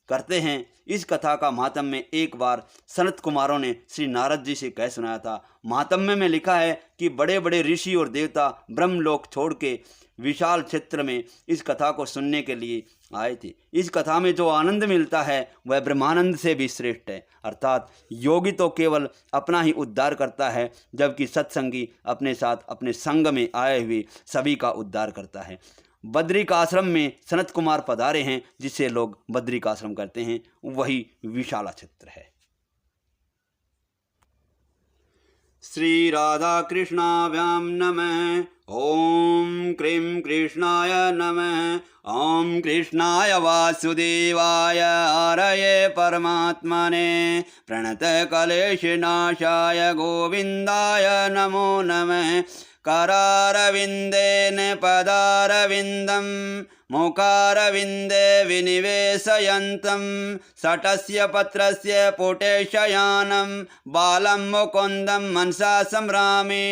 करते हैं। इस कथा का महात्म्य एक बार सनत कुमारों ने श्री नारद जी से कह सुनाया था। महात्म्य में लिखा है कि बड़े बड़े ऋषि और देवता ब्रह्मलोक छोड़ के विशाल क्षेत्र में इस कथा को सुनने के लिए आए थे। इस कथा में जो आनंद मिलता है वह ब्रह्मानंद से भी श्रेष्ठ है। अर्थात योगी तो केवल अपना ही उद्धार करता है, जबकि सत्संगी अपने साथ अपने संग में आए हुए सभी का उद्धार करता है। बद्री का आश्रम में सनत कुमार पधारे हैं, जिसे लोग बद्री का आश्रम कहते हैं, वही विशाला क्षेत्र है। श्री राधा कृष्णाभ्याम नमः। ओम क्रीं कृष्णाय नमः। ओम कृष्णाय वासुदेवाय हरये परमात्मने प्रणत क्लेशनाशाय गोविंदाय नमो नमः। करारविन्देन पदारविन्दं मुखारविन्दे विनिवेशयन्तं शटस्य पत्रस्य पुटे शयानं बालं मुकुन्दं मनसा संभ्रामि।